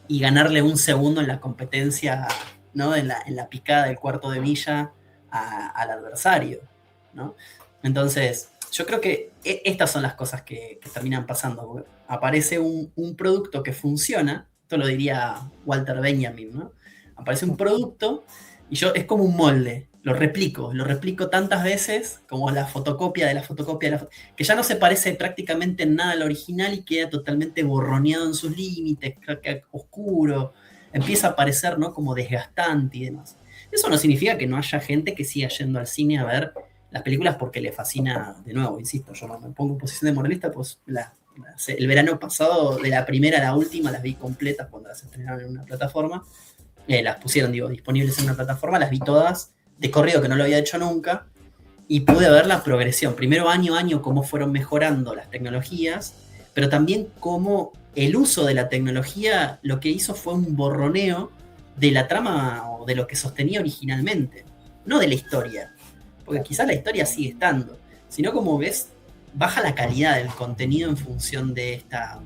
y ganarle un segundo en la competencia, ¿no? En la picada del cuarto de milla al adversario, ¿no? Entonces, yo creo que estas son las cosas que terminan pasando. Aparece un producto que funciona, esto lo diría Walter Benjamin, ¿no? Aparece un producto y es como un molde, lo replico tantas veces como la fotocopia de la fotocopia, que ya no se parece prácticamente en nada al original y queda totalmente borroneado en sus límites, oscuro, empieza a parecer, ¿no?, como desgastante y demás. Eso no significa que no haya gente que siga yendo al cine a ver las películas porque le fascina, de nuevo, insisto, yo me pongo en posición de moralista, pues el verano pasado, de la primera a la última, las vi completas cuando las estrenaron en una plataforma. Las pusieron, disponibles en una plataforma, las vi todas de corrido, que no lo había hecho nunca, y pude ver la progresión. Primero, año a año, cómo fueron mejorando las tecnologías, pero también cómo el uso de la tecnología lo que hizo fue un borroneo de la trama o de lo que sostenía originalmente, no de la historia, porque quizás la historia sigue estando, sino como ves, baja la calidad del contenido en función de esta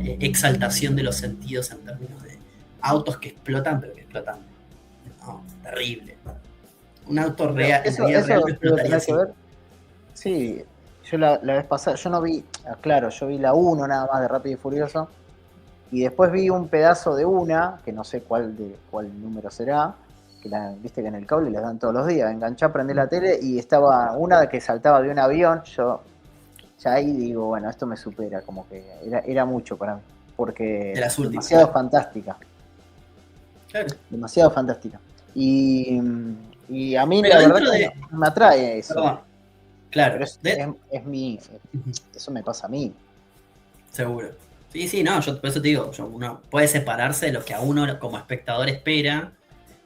exaltación de los sentidos en términos de autos que explotan, pero que explotan, no, terrible. Un auto real, eso explotaría así. Sí, yo la vez pasada, yo no vi, claro, yo vi la 1 nada más de Rápido y Furioso, y después vi un pedazo de una, que no sé cuál número será, viste que en el cable les dan todos los días, enganchá, prendé la tele y estaba una que saltaba de un avión, yo ya ahí digo, bueno, esto me supera, como que era mucho para mí, De porque las últimas, demasiado claro. fantástica, Claro. demasiado fantástica. Y, y a mí Pero la verdad dentro que de. no me atrae eso, Perdón, claro, pero es mi, eso me pasa a mí. seguro. Sí, sí, no, yo por eso te digo, uno puede separarse de lo que a uno como espectador espera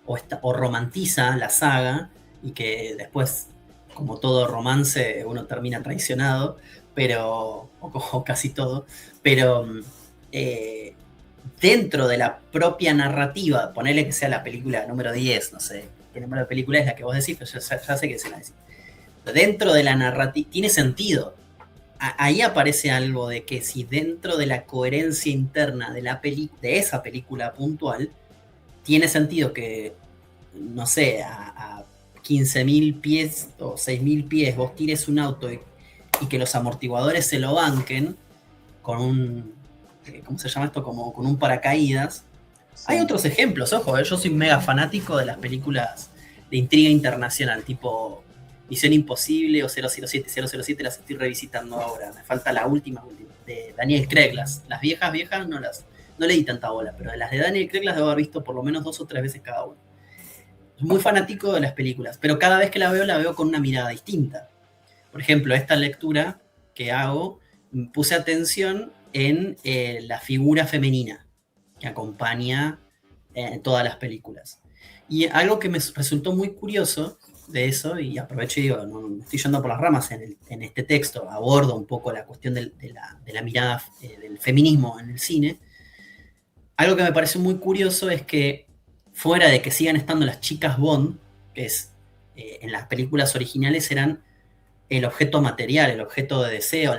o romantiza la saga y que después, como todo romance, uno termina traicionado, pero, o casi todo, pero eh, dentro de la propia narrativa, ponerle que sea la película número 10, no sé qué número de película es la que vos decís, pero ya sé que se la decís. Dentro de la narrativa, tiene sentido. Ahí aparece algo de que si dentro de la coherencia interna de, de esa película puntual, tiene sentido que, no sé, a 15.000 pies o 6.000 pies vos tires un auto y que los amortiguadores se lo banquen con un, ¿cómo se llama esto? Como con un paracaídas. Hay Sí. otros ejemplos, ojo, yo soy mega fanático de las películas de intriga internacional, tipo Misión Imposible o 007. 007 las estoy revisitando ahora, me falta la última, de Daniel Craig. Las viejas no le di tanta bola, pero de las de Daniel Craig las debo haber visto por lo menos 2 o 3 veces cada una. Muy fanático de las películas, pero cada vez que la veo con una mirada distinta. Por ejemplo, esta lectura que hago, puse atención en la figura femenina que acompaña todas las películas. Y algo que me resultó muy curioso de eso, y aprovecho y digo, no estoy yendo por las ramas en este texto, abordo un poco la cuestión de la mirada del feminismo en el cine. Algo que me parece muy curioso es que, fuera de que sigan estando las chicas Bond, que es en las películas originales eran el objeto material, el objeto de deseo,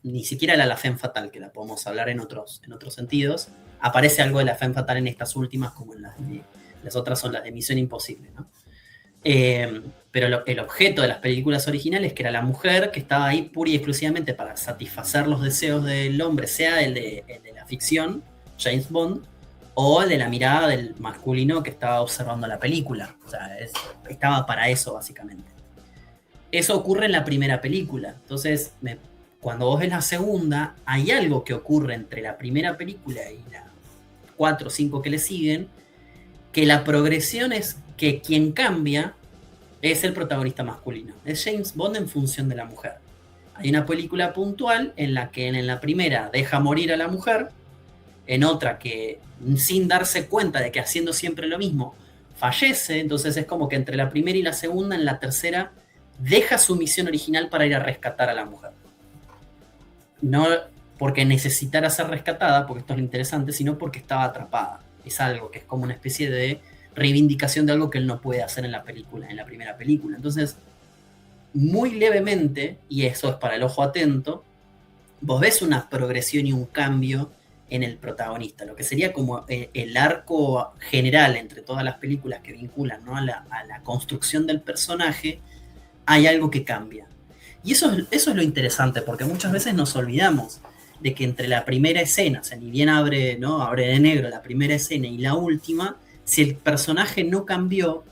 ni siquiera la femme fatal, que la podemos hablar en otros sentidos. Aparece algo de la femme fatal en estas últimas, como en las otras son las de Misión Imposible, ¿no? Pero el objeto de las películas originales, que era la mujer, que estaba ahí pura y exclusivamente para satisfacer los deseos del hombre, sea el de la ficción, James Bond, o el de la mirada del masculino que estaba observando la película. O sea, estaba para eso, básicamente. Eso ocurre en la primera película. Entonces, cuando vos ves la segunda, hay algo que ocurre entre la primera película y las 4 o 5 que le siguen, que la progresión es que quien cambia es el protagonista masculino. Es James Bond en función de la mujer. Hay una película puntual en la que en la primera deja morir a la mujer, en otra que sin darse cuenta de que haciendo siempre lo mismo, fallece. Entonces es como que entre la primera y la segunda, en la tercera deja su misión original para ir a rescatar a la mujer. No porque necesitara ser rescatada, porque esto es lo interesante, sino porque estaba atrapada. Es algo que es como una especie de reivindicación de algo que él no puede hacer en la película, en la primera película. Entonces, muy levemente, y eso es para el ojo atento, vos ves una progresión y un cambio en el protagonista, lo que sería como el arco general entre todas las películas que vinculan, ¿no?, a la construcción del personaje. Hay algo que cambia. Y eso es lo interesante, porque muchas veces nos olvidamos de que entre la primera escena, o sea, ni bien abre de negro la primera escena y la última, si el personaje no cambió,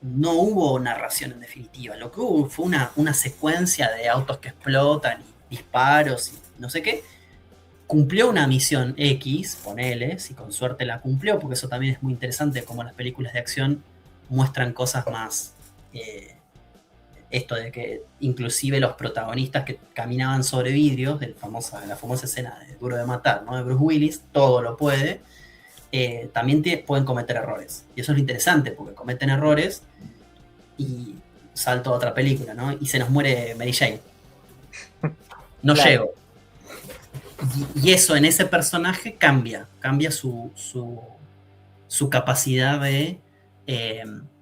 no hubo narración en definitiva. Lo que hubo fue una secuencia de autos que explotan y disparos y no sé qué. Cumplió una misión X, ponele, si con suerte la cumplió, porque eso también es muy interesante, como las películas de acción muestran cosas más... esto de que inclusive los protagonistas que caminaban sobre vidrios, de la famosa escena de Duro de Matar, ¿no?, de Bruce Willis, todo lo puede, también pueden cometer errores. Y eso es lo interesante, porque cometen errores y salto a otra película, ¿no? Y se nos muere Mary Jane. No Claro. llego. Y eso en ese personaje cambia su capacidad de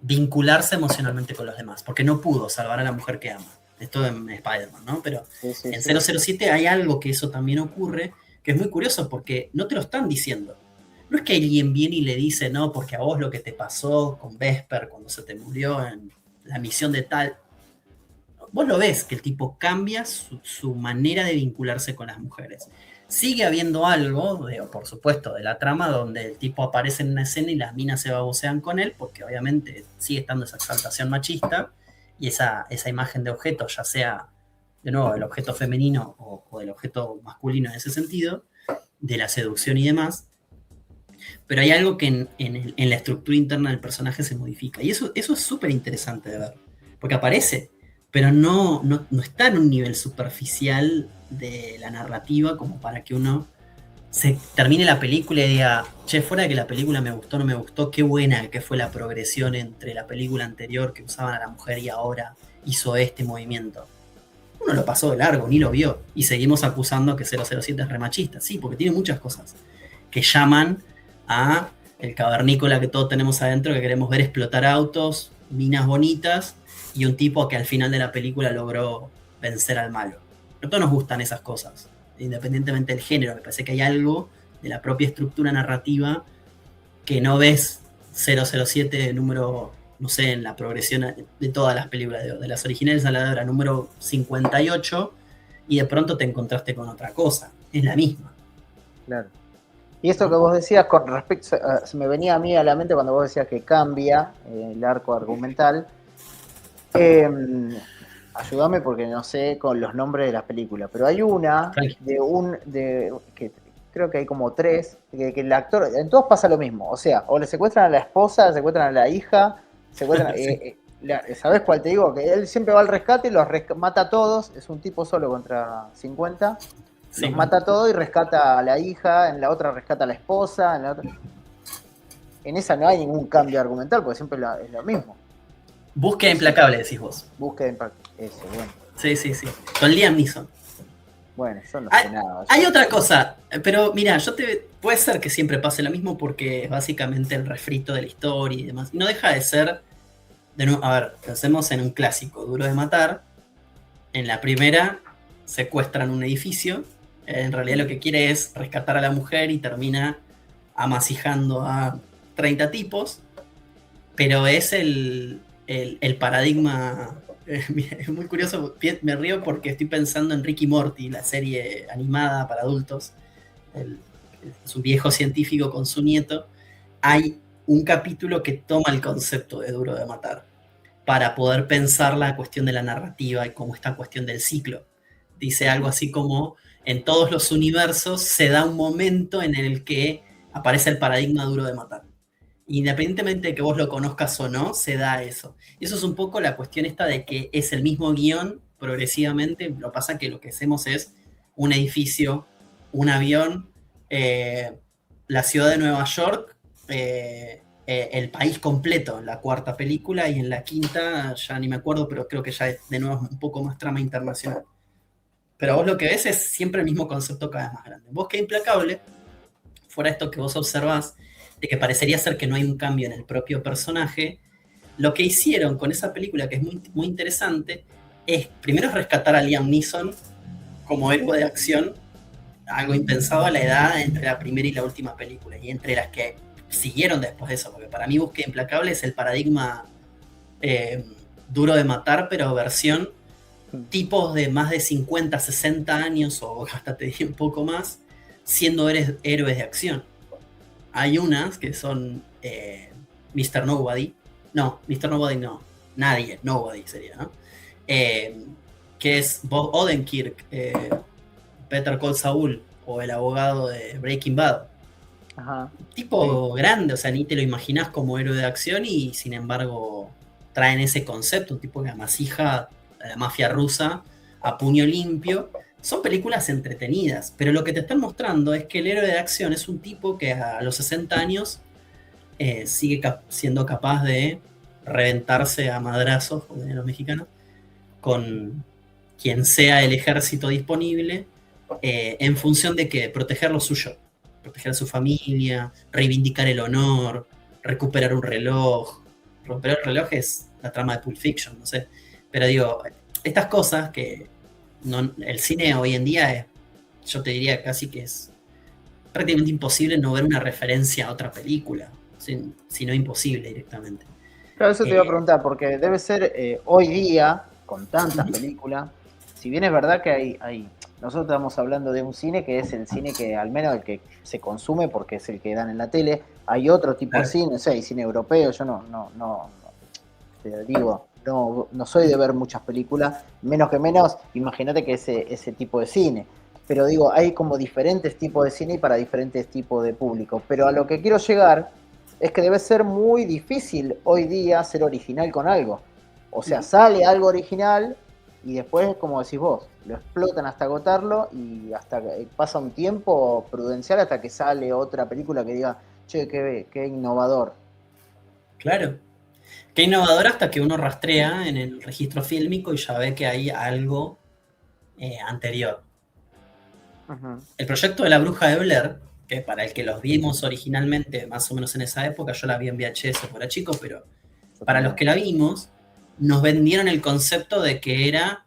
vincularse emocionalmente con los demás, porque no pudo salvar a la mujer que ama. Esto en Spider-Man, ¿no? Pero Sí, sí, en sí. 007 hay algo que eso también ocurre, que es muy curioso, porque no te lo están diciendo. No es que alguien viene y le dice, no, porque a vos lo que te pasó con Vesper cuando se te murió en la misión de tal. Vos lo ves, que el tipo cambia su manera de vincularse con las mujeres. Sigue habiendo algo, por supuesto, de la trama donde el tipo aparece en una escena y las minas se babosean con él, porque obviamente sigue estando esa exaltación machista y esa imagen de objeto, ya sea, de nuevo, el objeto femenino o del objeto masculino en ese sentido, de la seducción y demás. Pero hay algo que en la estructura interna del personaje se modifica. Y eso es súper interesante de ver. Porque aparece, pero no está en un nivel superficial de la narrativa como para que uno se termine la película y diga, che, fuera de que la película me gustó, no me gustó, qué buena que fue la progresión entre la película anterior que usaban a la mujer y ahora hizo este movimiento. Uno lo pasó de largo, ni lo vio. Y seguimos acusando que 007 es remachista. Sí, porque tiene muchas cosas que llaman a el cavernícola que todos tenemos adentro, que queremos ver explotar autos, minas bonitas y un tipo que al final de la película logró vencer al malo. A todos nos gustan esas cosas, independientemente del género. Me parece que hay algo de la propia estructura narrativa que no ves 007 número, no sé, en la progresión de todas las películas, de las originales a la hora número 58, y de pronto te encontraste con otra cosa. Es la misma. Claro. Y esto que vos decías con respecto, se me venía a mí a la mente cuando vos decías que cambia el arco argumental. Ayúdame porque no sé con los nombres de las películas, pero hay una que creo que hay como 3, que el actor, en todos pasa lo mismo, o sea, o le secuestran a la esposa, secuestran a la hija, secuestran, sí. ¿Sabés cuál te digo? Que él siempre va al rescate y los mata a todos, es un tipo solo contra 50. Sí, los mata todo y rescata a la hija, en la otra rescata a la esposa, en la otra... En esa no hay ningún cambio argumental, porque siempre es lo mismo. Búsqueda implacable, decís vos. Búsqueda implacable, eso, bueno. Sí. Con Liam Neeson. Bueno, yo no sé nada. Hay otra cosa, pero mira, puede ser que siempre pase lo mismo porque es básicamente el refrito de la historia y demás. Y no deja de ser, de nuevo, a ver, pensemos en un clásico, Duro de Matar. En la primera secuestran un edificio. En realidad lo que quiere es rescatar a la mujer y termina amasijando a 30 tipos, pero es el paradigma. Es muy curioso, me río porque estoy pensando en Rick y Morty, la serie animada para adultos. Es un viejo científico con su nieto. Hay un capítulo que toma el concepto de Duro de Matar para poder pensar la cuestión de la narrativa y como esta cuestión del ciclo. Dice algo así como: en todos los universos se da un momento en el que aparece el paradigma Duro de Matar. Independientemente de que vos lo conozcas o no, se da eso. Y eso es un poco la cuestión esta de que es el mismo guión progresivamente. Lo que pasa que lo que hacemos es un edificio, un avión, la ciudad de Nueva York, el país completo en la cuarta película, y en la quinta ya ni me acuerdo, pero creo que ya es de nuevo un poco más trama internacional. Pero vos lo que ves es siempre el mismo concepto cada vez más grande. Búsqueda implacable, fuera esto que vos observás, de que parecería ser que no hay un cambio en el propio personaje, lo que hicieron con esa película, que es muy, muy interesante, es primero rescatar a Liam Neeson como héroe de acción, algo impensado a la edad entre la primera y la última película, y entre las que siguieron después de eso, porque para mí Búsqueda implacable es el paradigma Duro de Matar, pero versión tipos de más de 50, 60 años, o hasta te diría un poco más, siendo héroes de acción. Hay unas que son Mr. Nobody. No, Mr. Nobody no. Nadie, Nobody sería, ¿no? Que es Bob Odenkirk, Better Call Saul, o el abogado de Breaking Bad. Ajá. Tipo grande, o sea, ni te lo imaginás como héroe de acción, y sin embargo traen ese concepto, un tipo que amasija a la mafia rusa a puño limpio. Son películas entretenidas, pero lo que te están mostrando es que el héroe de acción es un tipo que a los 60 años sigue siendo capaz de reventarse a madrazos, como dicen los mexicanos, con quien sea el ejército disponible, en función de que proteger lo suyo, proteger a su familia, reivindicar el honor, recuperar un reloj. Recuperar el reloj es la trama de Pulp Fiction, no sé. Pero digo, estas cosas que el cine hoy en día es, yo te diría casi que es prácticamente imposible no ver una referencia a otra película, si no imposible directamente. Claro, eso te iba a preguntar, porque debe ser hoy día, con tantas películas, si bien es verdad que hay nosotros estamos hablando de un cine que es el cine que, al menos el que se consume porque es el que dan en la tele. Hay otro tipo de Claro. cine, no sé, hay cine europeo, yo no te digo, no soy de ver muchas películas, menos que menos, imagínate que ese tipo de cine. Pero digo, hay como diferentes tipos de cine y para diferentes tipos de público. Pero a lo que quiero llegar es que debe ser muy difícil hoy día ser original con algo. O sea, sale algo original y después, como decís vos, lo explotan hasta agotarlo y hasta que pasa un tiempo prudencial hasta que sale otra película que diga, che, qué innovador. Claro. Qué innovador hasta que uno rastrea en el registro fílmico y ya ve que hay algo anterior. Ujú. El proyecto de La Bruja de Blair, que para el que los vimos originalmente, más o menos en esa época, yo la vi en VHS por chico, pero Yo para los también. que la vimos, nos vendieron el concepto de que era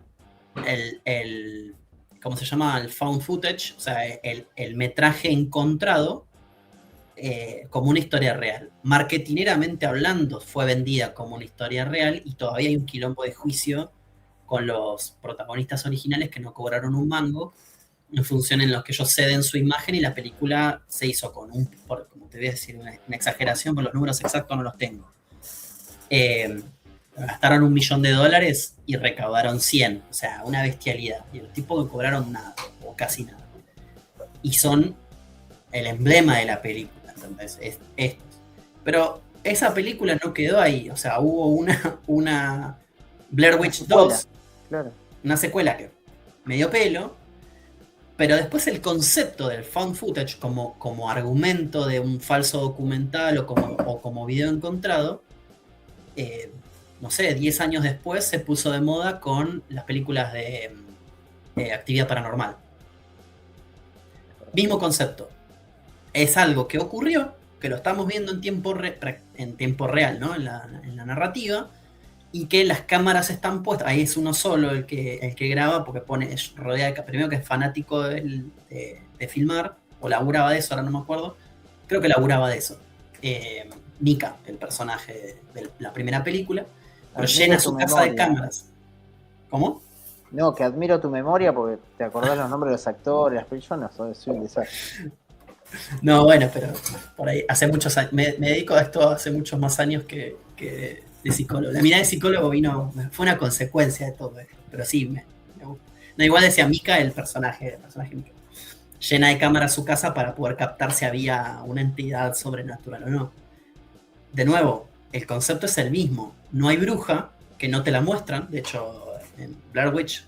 el ¿cómo se llama? El found footage, o sea, el metraje encontrado como una historia real. Marketineramente hablando, fue vendida como una historia real y todavía hay un quilombo de juicio con los protagonistas originales que no cobraron un mango en función en los que ellos ceden su imagen y la película se hizo con como te voy a decir, una exageración, por los números exactos no los tengo. Gastaron $1.000.000 y recaudaron 100, o sea, una bestialidad. Y los tipos no cobraron nada, o casi nada. Y son el emblema de la película, entonces pero esa película no quedó ahí, o sea, hubo una Blair Una Witch secuela, 2, claro. una secuela que me dio pelo, pero después el concepto del found footage como argumento de un falso documental o como video encontrado, eh, no sé, 10 años después se puso de moda con las películas de actividad paranormal. Mismo concepto. Es algo que ocurrió, que lo estamos viendo en tiempo real, ¿no? En la narrativa, y que las cámaras están puestas, ahí es uno solo el que graba, porque rodea primero que es fanático de filmar, o laburaba de eso, ahora no me acuerdo, creo que laburaba de eso. Mika, el personaje de la primera película, pero llena Admiro tu su casa de memoria. cámaras. ¿Cómo? No, que admiro tu memoria porque te acordás los nombres de los actores, pero yo no soy un desastre. No, bueno, pero por ahí, hace muchos años, me dedico a esto hace muchos más años que de psicólogo. La mirada de psicólogo fue una consecuencia de todo esto, pero sí, me gusta. No, igual decía Mika, el personaje Mika. Llena de cámaras su casa para poder captar si había una entidad sobrenatural o no. De nuevo, el concepto es el mismo. No hay bruja, que no te la muestran. De hecho, en Blair Witch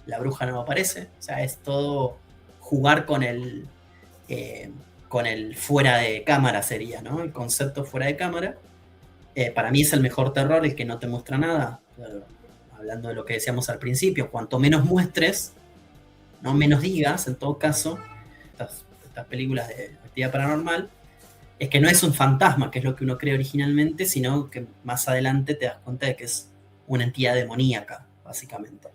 la bruja no aparece. O sea, es todo jugar eh, con el fuera de cámara sería, ¿no? El concepto fuera de cámara. Para mí es el mejor terror, el que no te muestra nada. Hablando de lo que decíamos al principio, cuanto menos muestres, no menos digas, en todo caso, estas películas de actividad paranormal, es que no es un fantasma, que es lo que uno cree originalmente, sino que más adelante te das cuenta de que es una entidad demoníaca, básicamente.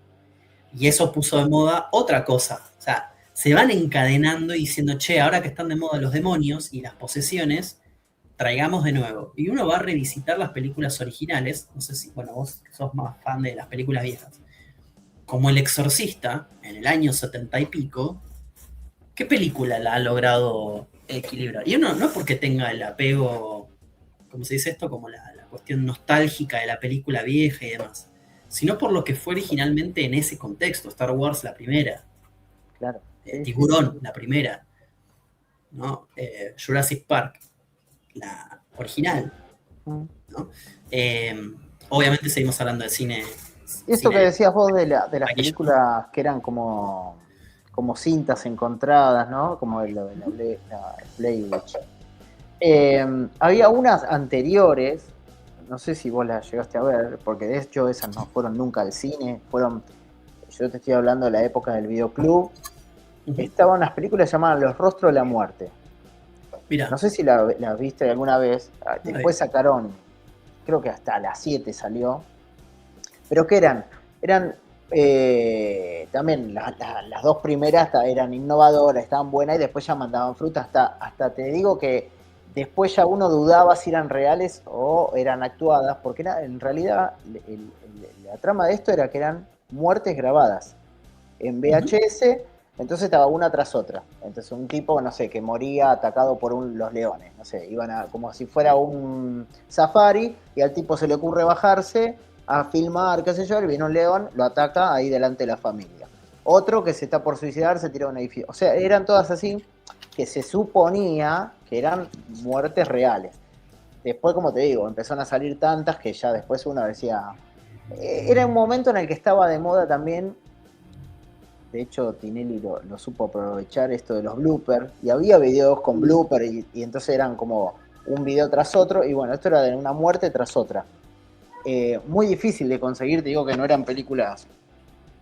Y eso puso de moda otra cosa. O sea, se van encadenando y diciendo, che, ahora que están de moda los demonios y las posesiones, traigamos de nuevo. Y uno va a revisitar las películas originales, no sé si, bueno, vos sos más fan de las películas viejas, como El Exorcista, en el año 70 y pico, ¿qué película la ha logrado equilibrar? Y uno no es porque tenga el apego, ¿cómo se dice esto? Como la cuestión nostálgica de la película vieja y demás, sino por lo que fue originalmente en ese contexto. Star Wars, la primera, Claro. Sí, sí, sí. Tiburón, la primera, ¿no? Jurassic Park, la original, Mm. ¿no? Eh, Obviamente seguimos hablando de cine, Y esto que decías vos de las taquilla. películas que eran como cintas encontradas, ¿no? Como la Blair Witch. Había unas anteriores, no sé si vos las llegaste a ver, porque de hecho esas no fueron nunca al cine, yo te estoy hablando de la época del videoclub. Uh-huh. Estaban unas películas llamadas Los Rostros de la Muerte. No Mira, sé si la viste alguna vez. Después sacaron, creo que hasta las 7 salió. Pero ¿qué eran? Eran también las dos primeras eran innovadoras, estaban buenas y después ya mandaban fruta. Hasta te digo que después ya uno dudaba si eran reales o eran actuadas, porque en realidad la trama de esto era que eran muertes grabadas en uh-huh. VHS Entonces estaba una tras otra. Entonces un tipo, no sé, que moría atacado por los leones. No sé, iban a, como si fuera un safari y al tipo se le ocurre bajarse a filmar, qué sé yo, y viene un león, lo ataca ahí delante de la familia. Otro que se está por suicidar se tira a un edificio. O sea, eran todas así que se suponía que eran muertes reales. Después, como te digo, empezaron a salir tantas que ya después uno decía... Era un momento en el que estaba de moda también. De hecho, Tinelli lo supo aprovechar esto de los bloopers. Y había videos con bloopers y entonces eran como un video tras otro. Y bueno, esto era de una muerte tras otra. Muy difícil de conseguir, te digo que no eran películas.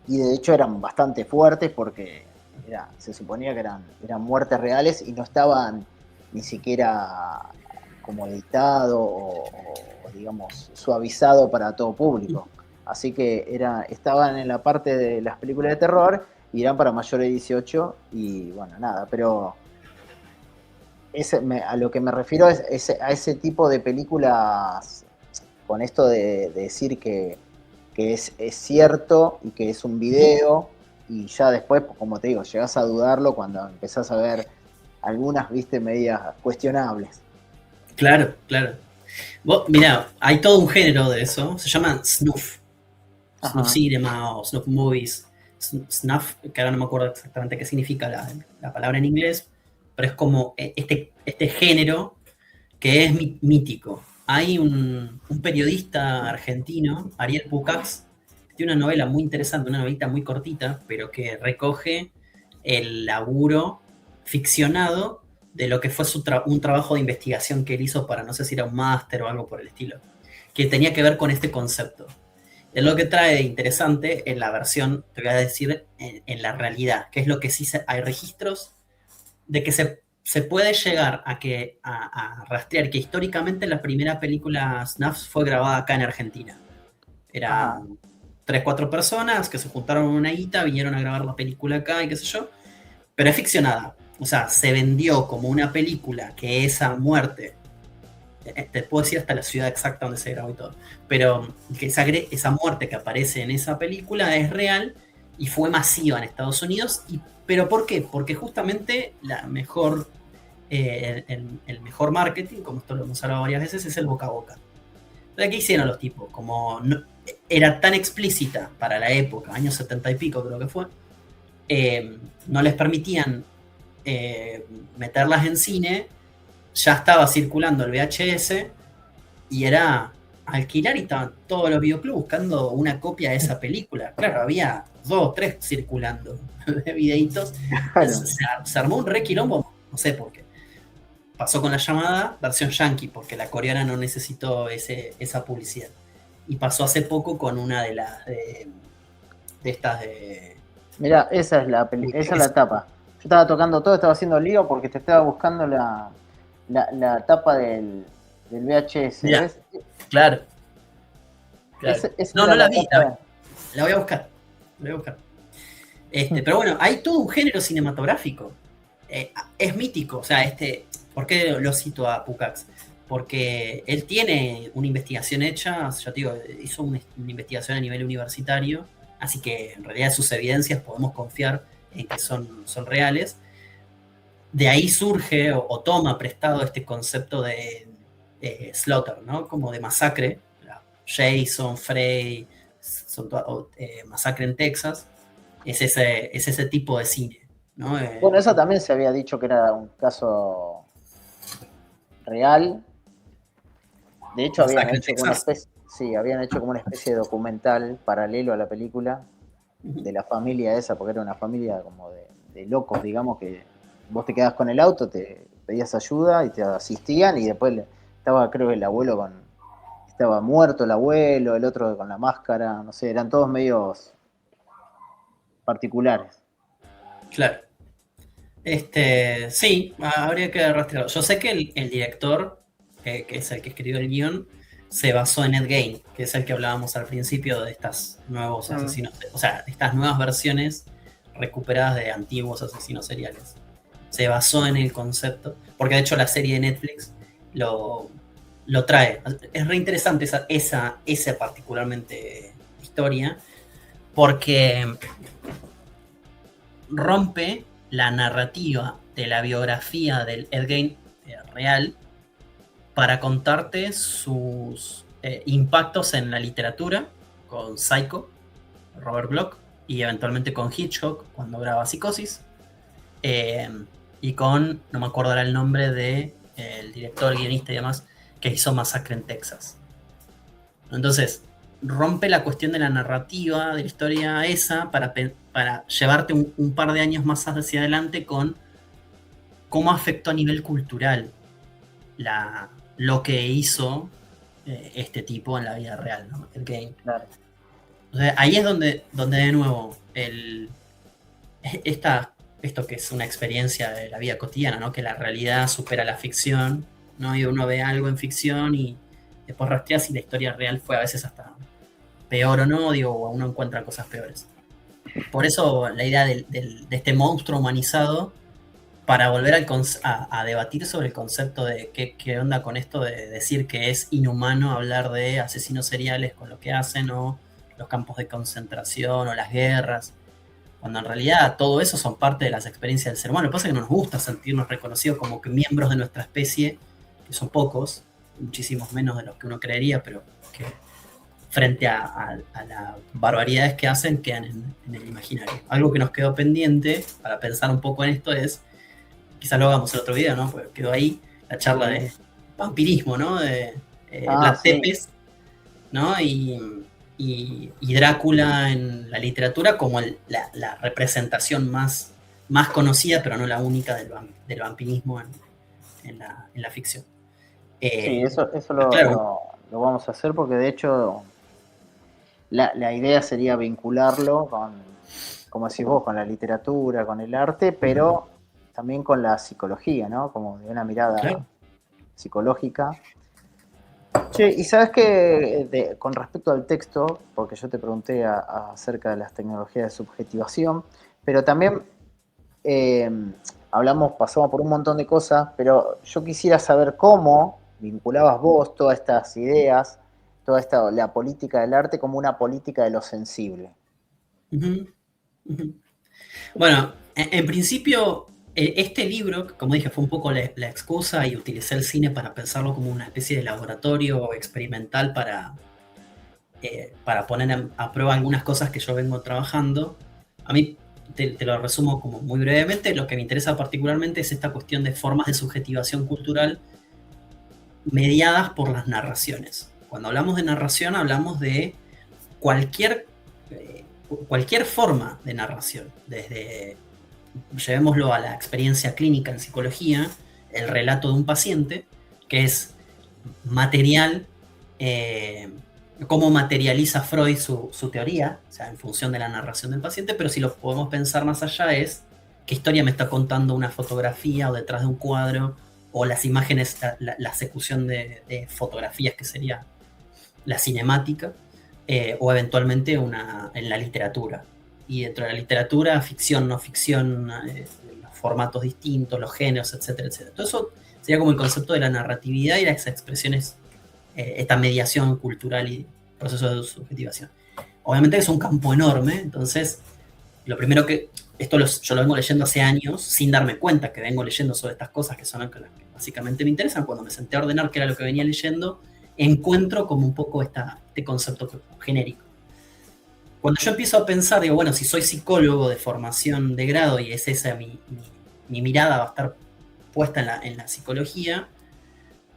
Y de hecho eran bastante fuertes porque se suponía que eran muertes reales y no estaban ni siquiera como editado o digamos suavizado para todo público. Así que estaban en la parte de las películas de terror y eran para mayores de 18 y bueno, nada, pero a lo que me refiero es a ese tipo de películas con esto de decir que es cierto y que es un video y ya después, como te digo, llegás a dudarlo cuando empezás a ver algunas, viste, medias cuestionables. Claro, claro. Mirá, hay todo un género de eso, se llama snuff. Snuff Ajá. cinema o snuff movies. Snuff, que ahora no me acuerdo exactamente qué significa la palabra en inglés, pero es como este género que es mítico. Hay un periodista argentino, Ariel Pucax, que tiene una novela muy interesante, una novelita muy cortita, pero que recoge el laburo ficcionado de lo que fue un trabajo de investigación que él hizo para, no sé si era un máster o algo por el estilo, que tenía que ver con este concepto. Es lo que trae de interesante en la versión, te voy a decir, en la realidad, que es lo que sí hay registros de que se puede llegar a rastrear que históricamente la primera película Snuff fue grabada acá en Argentina. Ajá. Eran 3, 4 personas que se juntaron en una guita, vinieron a grabar la película acá y qué sé yo, pero es ficcionada. O sea, se vendió como una película que esa muerte, te puedo decir hasta la ciudad exacta donde se grabó y todo, pero que esa muerte que aparece en esa película es real y fue masiva en Estados Unidos. ¿Pero por qué? Porque justamente el mejor marketing, como esto lo hemos hablado varias veces, es el boca a boca. Entonces, ¿qué hicieron los tipos? Como era tan explícita para la época, años 70 y pico creo que fue, no les permitían meterlas en cine, ya estaba circulando el VHS y era alquilar y estaban todos los videoclubs buscando una copia de esa película. Claro, había 2 o 3 circulando de videitos. Claro. Se armó un re quilombo, no sé por qué. Pasó con La Llamada, versión yankee, porque la coreana no necesitó esa publicidad. Y pasó hace poco con una de estas de... Mirá, esa es Uy, esa es la tapa. Yo estaba tocando todo, estaba haciendo lío porque te estaba buscando la tapa del VHS, Mirá, ¿ves? claro, claro. Esa No, era no la la vi, tapa. la voy a buscar. La voy a buscar. Pero bueno, hay todo un género cinematográfico. Es mítico, o sea, ¿por qué lo cito a Pucax? Porque él tiene una investigación hecha, ya te digo, hizo una investigación a nivel universitario, así que en realidad sus evidencias podemos confiar en que son reales. De ahí surge o toma prestado este concepto de slaughter, ¿no? Como de masacre. Jason, Frey, Masacre en Texas, es ese tipo de cine, ¿no? Bueno, esa también se había dicho que era un caso real. De hecho, Masacre en Texas. habían hecho como una especie de documental paralelo a la película de la familia esa, porque era una familia como de locos, digamos, que vos te quedás con el auto, te pedías ayuda y te asistían y después estaba, creo que el abuelo estaba muerto el abuelo, el otro con la máscara, no sé, eran todos medios particulares. Claro. Sí, habría que rastrearlo. Yo sé que el director, que es el que escribió el guión, se basó en Ed Gein, que es el que hablábamos al principio de estos nuevos asesinos, o sea, de estas nuevas versiones recuperadas de antiguos asesinos seriales. Se basó en el concepto, porque de hecho la serie de Netflix lo trae. Es re interesante esa particularmente historia, porque rompe la narrativa de la biografía del Ed Gein real para contarte sus impactos en la literatura con Psycho, Robert Bloch, y eventualmente con Hitchcock cuando graba Psicosis, y con, no me acuerdo ahora el nombre de el director, guionista y demás, que hizo Masacre en Texas. Entonces, rompe la cuestión de la narrativa de la historia esa para llevarte un par de años más hacia adelante con cómo afectó a nivel cultural lo que hizo este tipo en la vida real, ¿no? El Gein. Claro. O sea, ahí es donde de nuevo esto que es una experiencia de la vida cotidiana, ¿no? Que la realidad supera la ficción, ¿no? Y uno ve algo en ficción y después rastrea si la historia real fue a veces hasta peor o no, digo, o uno encuentra cosas peores. Por eso la idea de este monstruo humanizado, para volver a debatir sobre el concepto de qué onda con esto de decir que es inhumano hablar de asesinos seriales con lo que hacen, o los campos de concentración, o las guerras, cuando en realidad todo eso son parte de las experiencias del ser humano. Lo que pasa es que no nos gusta sentirnos reconocidos como que miembros de nuestra especie, que son pocos, muchísimos menos de los que uno creería, pero que frente a las barbaridades que hacen quedan en el imaginario. Algo que nos quedó pendiente para pensar un poco en esto es, quizás lo hagamos en otro video, ¿no? Porque quedó ahí la charla de vampirismo, ¿no? De Vlad Tepes, ¿no? Y Drácula en la literatura como la representación más conocida, pero no la única del vampirismo en la ficción. Sí, eso claro. lo vamos a hacer porque de hecho la idea sería vincularlo con, como decís vos, con la literatura, con el arte, pero también con la psicología, ¿no? Como de una mirada psicológica. Che, y sabes que con respecto al texto, porque yo te pregunté acerca de las tecnologías de subjetivación, pero también pasamos por un montón de cosas, pero yo quisiera saber cómo vinculabas vos todas estas ideas, la política del arte como una política de lo sensible. Bueno, en principio, este libro, como dije, fue un poco la excusa, y utilicé el cine para pensarlo como una especie de laboratorio experimental para poner a prueba algunas cosas que yo vengo trabajando. A mí, te lo resumo como muy brevemente, lo que me interesa particularmente es esta cuestión de formas de subjetivación cultural mediadas por las narraciones. Cuando hablamos de narración, hablamos de cualquier forma de narración, desde, llevémoslo a la experiencia clínica en psicología, el relato de un paciente, que es material, cómo materializa Freud su teoría, o sea, en función de la narración del paciente, pero si lo podemos pensar más allá es qué historia me está contando una fotografía o detrás de un cuadro, o las imágenes, la ejecución de fotografías, que sería la cinemática, o eventualmente en la literatura. Y dentro de la literatura, ficción, no ficción, los formatos distintos, los géneros, etcétera, etcétera. Todo eso sería como el concepto de la narratividad y las expresiones, esta mediación cultural y proceso de subjetivación. Obviamente es un campo enorme, entonces lo primero que, yo lo vengo leyendo hace años sin darme cuenta que vengo leyendo sobre estas cosas que son las que básicamente me interesan. Cuando me senté a ordenar qué era lo que venía leyendo, encuentro como un poco este concepto genérico. Cuando yo empiezo a pensar, digo, bueno, si soy psicólogo de formación de grado y es esa mi mirada va a estar puesta en la psicología,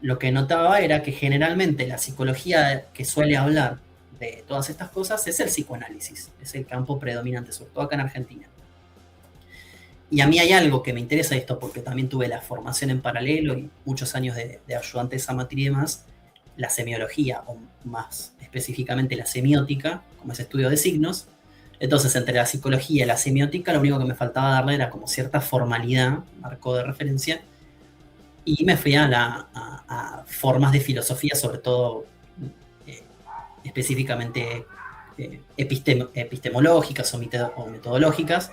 lo que notaba era que generalmente la psicología que suele hablar de todas estas cosas es el psicoanálisis, es el campo predominante, sobre todo acá en Argentina. Y a mí hay algo que me interesa de esto, porque también tuve la formación en paralelo y muchos años de ayudante de esa materia y demás, la semiología, o más específicamente la semiótica, como es estudio de signos. Entonces, entre la psicología y la semiótica, lo único que me faltaba darle era como cierta formalidad, marco de referencia, y me fui a formas de filosofía, sobre todo específicamente epistemológicas o metodológicas,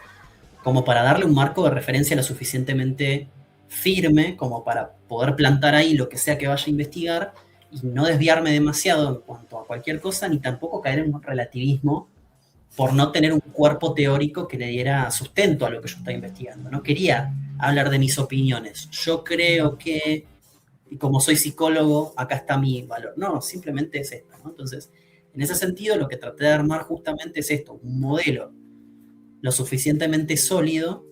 como para darle un marco de referencia lo suficientemente firme como para poder plantar ahí lo que sea que vaya a investigar y no desviarme demasiado en cuanto a cualquier cosa, ni tampoco caer en un relativismo por no tener un cuerpo teórico que le diera sustento a lo que yo estaba investigando. No quería hablar de mis opiniones. Yo creo que, y como soy psicólogo, acá está mi valor. No, simplemente es esto, ¿no? Entonces, en ese sentido, lo que traté de armar justamente es esto, un modelo lo suficientemente sólido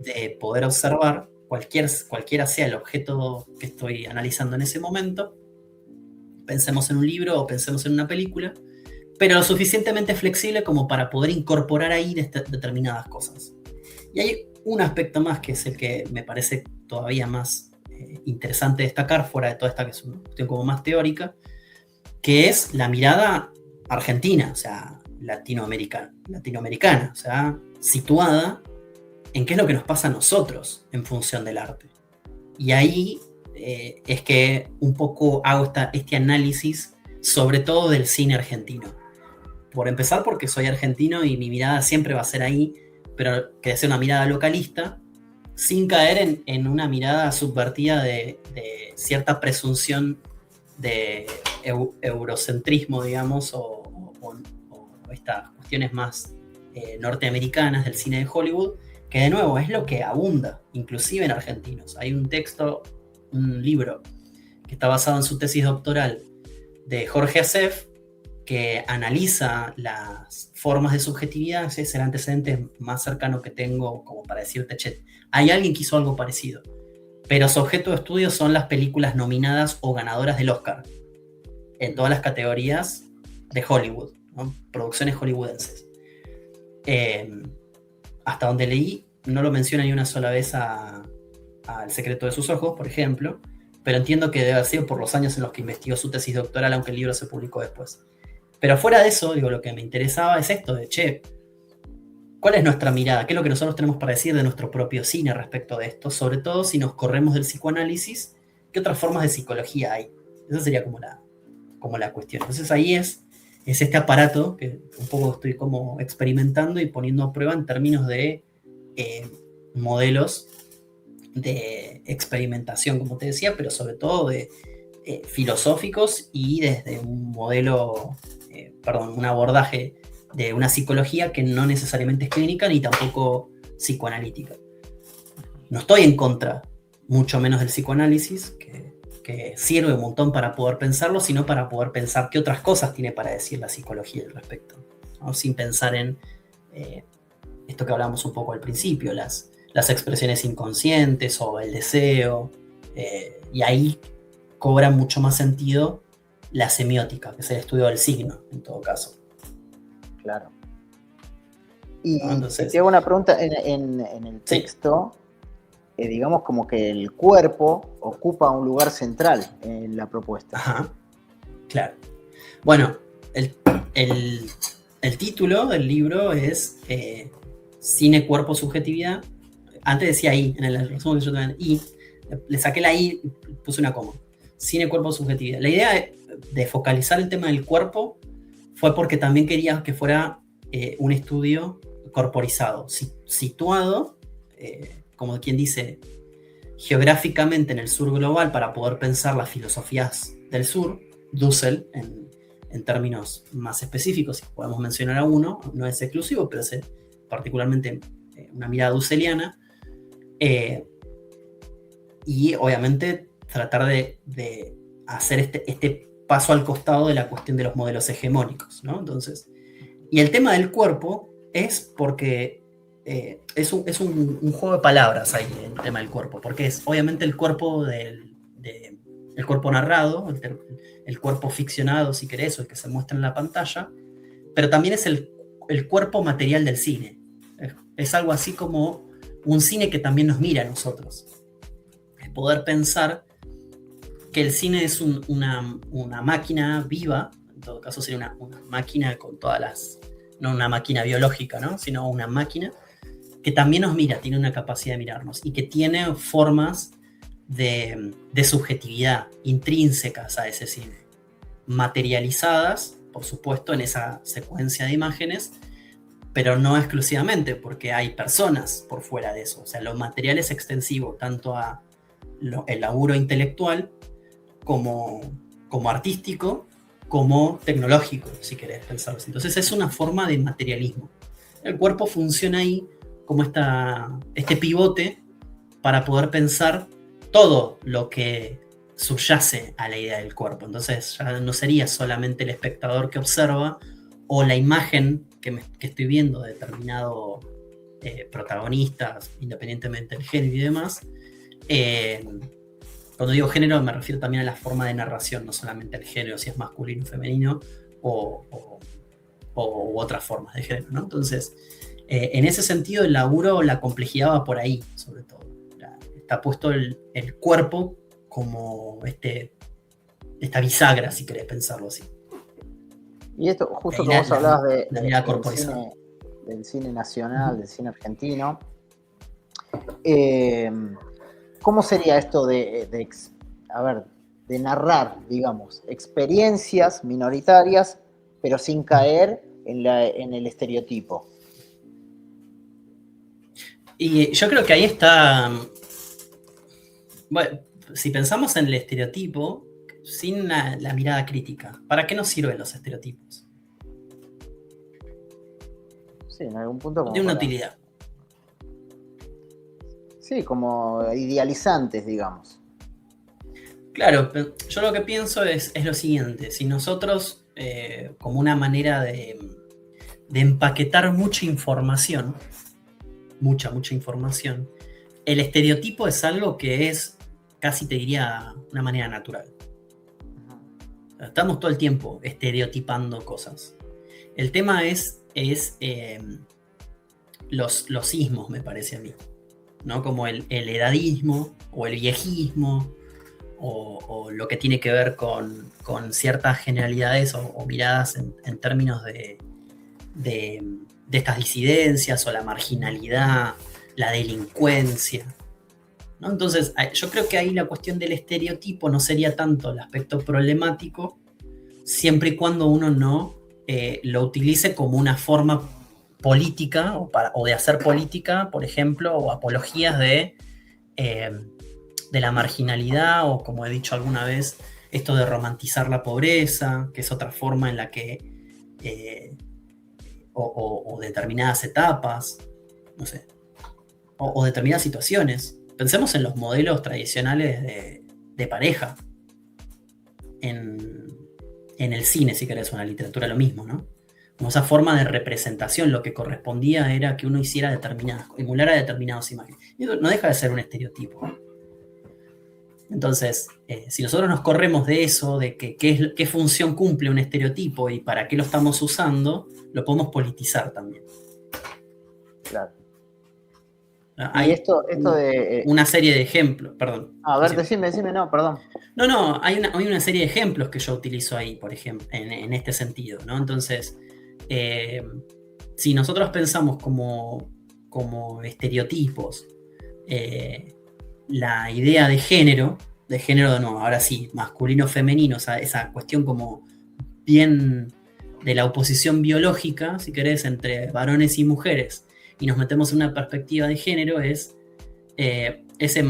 de poder observar cualquiera sea el objeto que estoy analizando en ese momento, pensemos en un libro o pensemos en una película, pero lo suficientemente flexible como para poder incorporar ahí determinadas cosas. Y hay un aspecto más que es el que me parece todavía más interesante destacar, fuera de toda esta que es una cuestión como más teórica, que es la mirada argentina, o sea, latinoamericana, o sea, situada en qué es lo que nos pasa a nosotros en función del arte. Y ahí es que un poco hago este análisis, sobre todo del cine argentino. Por empezar, porque soy argentino y mi mirada siempre va a ser ahí, pero que sea una mirada localista, sin caer en una mirada subvertida de cierta presunción de eurocentrismo, digamos, o estas cuestiones más norteamericanas del cine de Hollywood, que de nuevo es lo que abunda, inclusive en argentinos. Hay un texto, un libro, que está basado en su tesis doctoral de Jorge Acef, que analiza las formas de subjetividad. Ese es el antecedente más cercano que tengo como para decirte, che, hay alguien que hizo algo parecido. Pero su objeto de estudio son las películas nominadas o ganadoras del Oscar en todas las categorías de Hollywood, ¿no? Producciones hollywoodenses. Hasta donde leí, no lo menciona ni una sola vez a El secreto de sus ojos, por ejemplo, pero entiendo que debe haber sido por los años en los que investigó su tesis doctoral, aunque el libro se publicó después. Pero fuera de eso, digo, lo que me interesaba es esto de, che, ¿cuál es nuestra mirada? ¿Qué es lo que nosotros tenemos para decir de nuestro propio cine respecto de esto? Sobre todo si nos corremos del psicoanálisis, ¿qué otras formas de psicología hay? Esa sería como la cuestión. Entonces ahí es este aparato que un poco estoy como experimentando y poniendo a prueba en términos de modelos de experimentación, como te decía, pero sobre todo de filosóficos y desde un modelo, un abordaje de una psicología que no necesariamente es clínica ni tampoco psicoanalítica. No estoy en contra, mucho menos del psicoanálisis, que sirve un montón para poder pensarlo, sino para poder pensar qué otras cosas tiene para decir la psicología al respecto, ¿no? Sin pensar en esto que hablamos un poco al principio, las expresiones inconscientes o el deseo, y ahí cobra mucho más sentido la semiótica, que es el estudio del signo, en todo caso. Claro. Y entonces, te hago una pregunta, en el texto, sí, digamos como que el cuerpo ocupa un lugar central en la propuesta. Ajá, claro. Bueno, el título del libro es Cine, Cuerpo, Subjetividad. Antes decía I, en el resumen que yo también, I, le saqué la I y puse una coma. Cine, Cuerpo, Subjetividad. La idea de focalizar el tema del cuerpo fue porque también quería que fuera un estudio corporizado, situado, como quien dice, geográficamente en el sur global para poder pensar las filosofías del sur, Dussel, en términos más específicos, si podemos mencionar a uno, no es exclusivo, pero es particularmente una mirada dusseliana, y obviamente tratar de hacer este paso al costado de la cuestión de los modelos hegemónicos, ¿no? Entonces, y el tema del cuerpo es porque es un juego de palabras ahí, el tema del cuerpo, porque es obviamente el cuerpo el cuerpo narrado, el cuerpo ficcionado, si querés, o el que se muestra en la pantalla, pero también es el cuerpo material del cine. Es algo así como un cine que también nos mira a nosotros. Es poder pensar que el cine es una máquina viva, en todo caso sería una máquina con todas las, no una máquina biológica, ¿no? Sino una máquina que también nos mira, tiene una capacidad de mirarnos y que tiene formas de subjetividad intrínsecas a ese cine, materializadas, por supuesto, en esa secuencia de imágenes, pero no exclusivamente, porque hay personas por fuera de eso. O sea, lo material es extensivo tanto a el laburo intelectual como artístico, como tecnológico, si querés pensarlo así. Entonces es una forma de materialismo. El cuerpo funciona ahí como este pivote para poder pensar todo lo que subyace a la idea del cuerpo. Entonces ya no sería solamente el espectador que observa o la imagen que estoy viendo de determinado protagonista, independientemente del género y demás. Cuando digo género me refiero también a la forma de narración, no solamente al género, si es masculino, femenino o otras formas de género, ¿no? Entonces, en ese sentido, el laburo, la complejidad va por ahí, sobre todo. Está puesto el cuerpo como esta bisagra, si querés pensarlo así. Y esto, justo que vos hablabas del cine nacional, del cine argentino, ¿cómo sería esto de narrar, digamos, experiencias minoritarias, pero sin caer en el estereotipo? Y yo creo que ahí está. Bueno, si pensamos en el estereotipo, sin la mirada crítica, ¿para qué nos sirven los estereotipos? Sí, en algún punto como de una utilidad. Sí, como idealizantes, digamos. Claro, yo lo que pienso es lo siguiente. Si nosotros, como una manera de empaquetar mucha información, mucha información, el estereotipo es algo que es, casi te diría, una manera natural. Estamos todo el tiempo estereotipando cosas. El tema es los ismos, me parece a mí, ¿no? Como el edadismo o el viejismo o lo que tiene que ver con ciertas generalidades o miradas en términos de estas disidencias o la marginalidad, la delincuencia, ¿no? Entonces, yo creo que ahí la cuestión del estereotipo no sería tanto el aspecto problemático, siempre y cuando uno no lo utilice como una forma política o de hacer política, por ejemplo, o apologías de la marginalidad, o como he dicho alguna vez, esto de romantizar la pobreza, que es otra forma en la que o determinadas etapas, no sé, o determinadas situaciones. Pensemos en los modelos tradicionales de pareja en el cine, si querés, o en la literatura, lo mismo, ¿no? Como esa forma de representación, lo que correspondía era que uno hiciera emulara determinadas imágenes. Y eso no deja de ser un estereotipo. Entonces, si nosotros nos corremos de eso, de qué función cumple un estereotipo y para qué lo estamos usando, lo podemos politizar también. Claro. Hay una serie de ejemplos, perdón. A ver, decime, no, perdón. No, hay una serie de ejemplos que yo utilizo ahí, por ejemplo, en este sentido, ¿no? Entonces, si nosotros pensamos como estereotipos, la idea de género de nuevo, ahora sí, masculino, femenino, o sea, esa cuestión como bien de la oposición biológica, si querés, entre varones y mujeres, y nos metemos en una perspectiva de género, es ese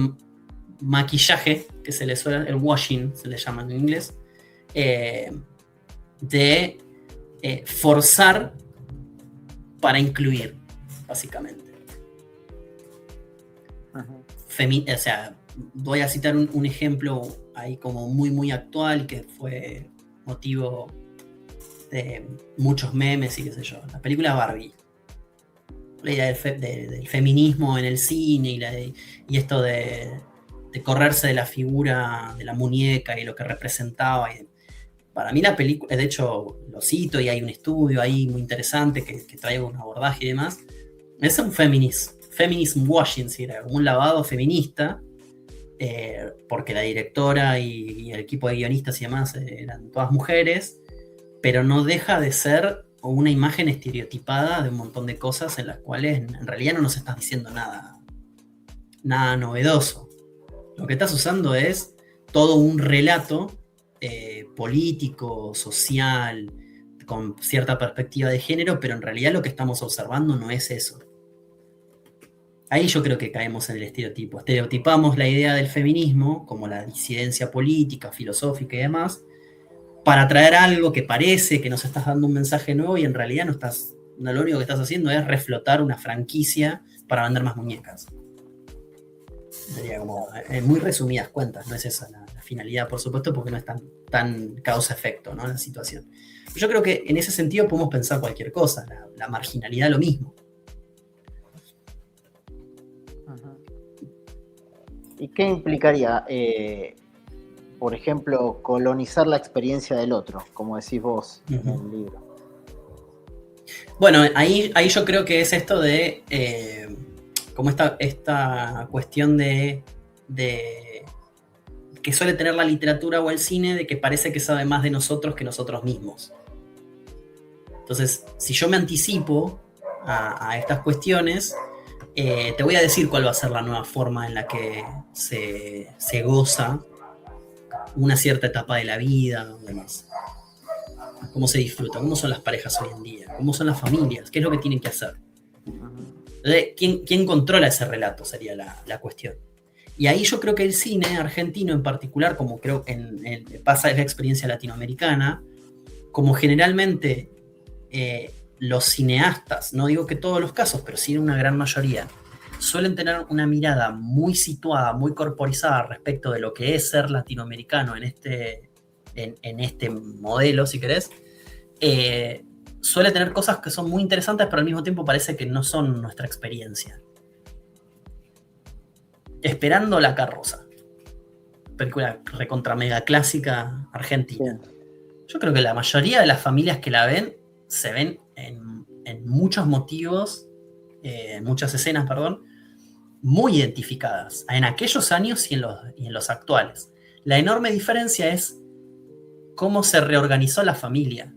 maquillaje que se le suele, el washing se le llama en inglés, de forzar para incluir, básicamente. O sea, voy a citar un ejemplo ahí como muy actual, que fue motivo de muchos memes y qué sé yo. La película Barbie. La idea del feminismo en el cine y esto de correrse de la figura de la muñeca y lo que representaba. Para mí la película, de hecho lo cito y hay un estudio ahí muy interesante que trae un abordaje y demás, es un feminism washing, ¿sí? Era como un lavado feminista, porque la directora y el equipo de guionistas y demás eran todas mujeres, pero no deja de ser una imagen estereotipada de un montón de cosas en las cuales en realidad no nos estás diciendo nada novedoso. Lo que estás usando es todo un relato político, social, con cierta perspectiva de género, pero en realidad lo que estamos observando no es eso. Ahí yo creo que caemos en el estereotipo. Estereotipamos la idea del feminismo como la disidencia política, filosófica y demás, para traer algo que parece que nos estás dando un mensaje nuevo y en realidad lo único que estás haciendo es reflotar una franquicia para vender más muñecas. Sería como, en muy resumidas cuentas, no es esa la finalidad, por supuesto, porque no es tan causa-efecto, ¿no? La situación. Yo creo que en ese sentido podemos pensar cualquier cosa, la marginalidad lo mismo. ¿Y qué implicaría, por ejemplo, colonizar la experiencia del otro, como decís vos en el libro? Bueno, ahí yo creo que es esto de como esta cuestión de que suele tener la literatura o el cine, de que parece que sabe más de nosotros que nosotros mismos. Entonces, si yo me anticipo a estas cuestiones, te voy a decir cuál va a ser la nueva forma en la que se goza una cierta etapa de la vida o demás. Cómo se disfruta, cómo son las parejas hoy en día, cómo son las familias, qué es lo que tienen que hacer. Entonces, ¿quién controla ese relato? Sería la cuestión. Y ahí yo creo que el cine argentino en particular, como creo pasa en la experiencia latinoamericana, como generalmente los cineastas, no digo que todos los casos, pero sí en una gran mayoría, suelen tener una mirada muy situada, muy corporizada respecto de lo que es ser latinoamericano en este modelo, si querés, suele tener cosas que son muy interesantes, pero al mismo tiempo parece que no son nuestra experiencia. Esperando la carroza, película recontra mega clásica argentina. Sí. Yo creo que la mayoría de las familias que la ven se ven en muchos motivos, muchas escenas, perdón, muy identificadas en aquellos años y en los actuales. La enorme diferencia es cómo se reorganizó la familia.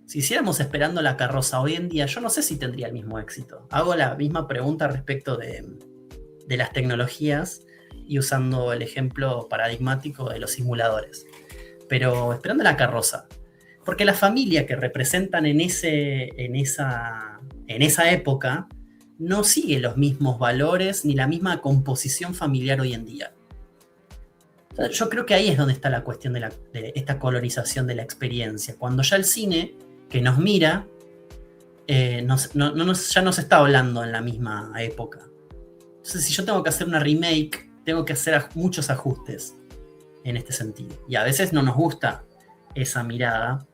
Si hiciéramos Esperando la carroza hoy en día, yo no sé si tendría el mismo éxito. Hago la misma pregunta respecto de las tecnologías y usando el ejemplo paradigmático de los simuladores. Pero Esperando la carroza, porque la familia que representan en esa época no sigue los mismos valores ni la misma composición familiar hoy en día. Yo creo que ahí es donde está la cuestión de esta colonización de la experiencia. Cuando ya el cine que nos mira ya nos está hablando en la misma época. Entonces, si yo tengo que hacer una remake, tengo que hacer muchos ajustes en este sentido. Y a veces no nos gusta esa mirada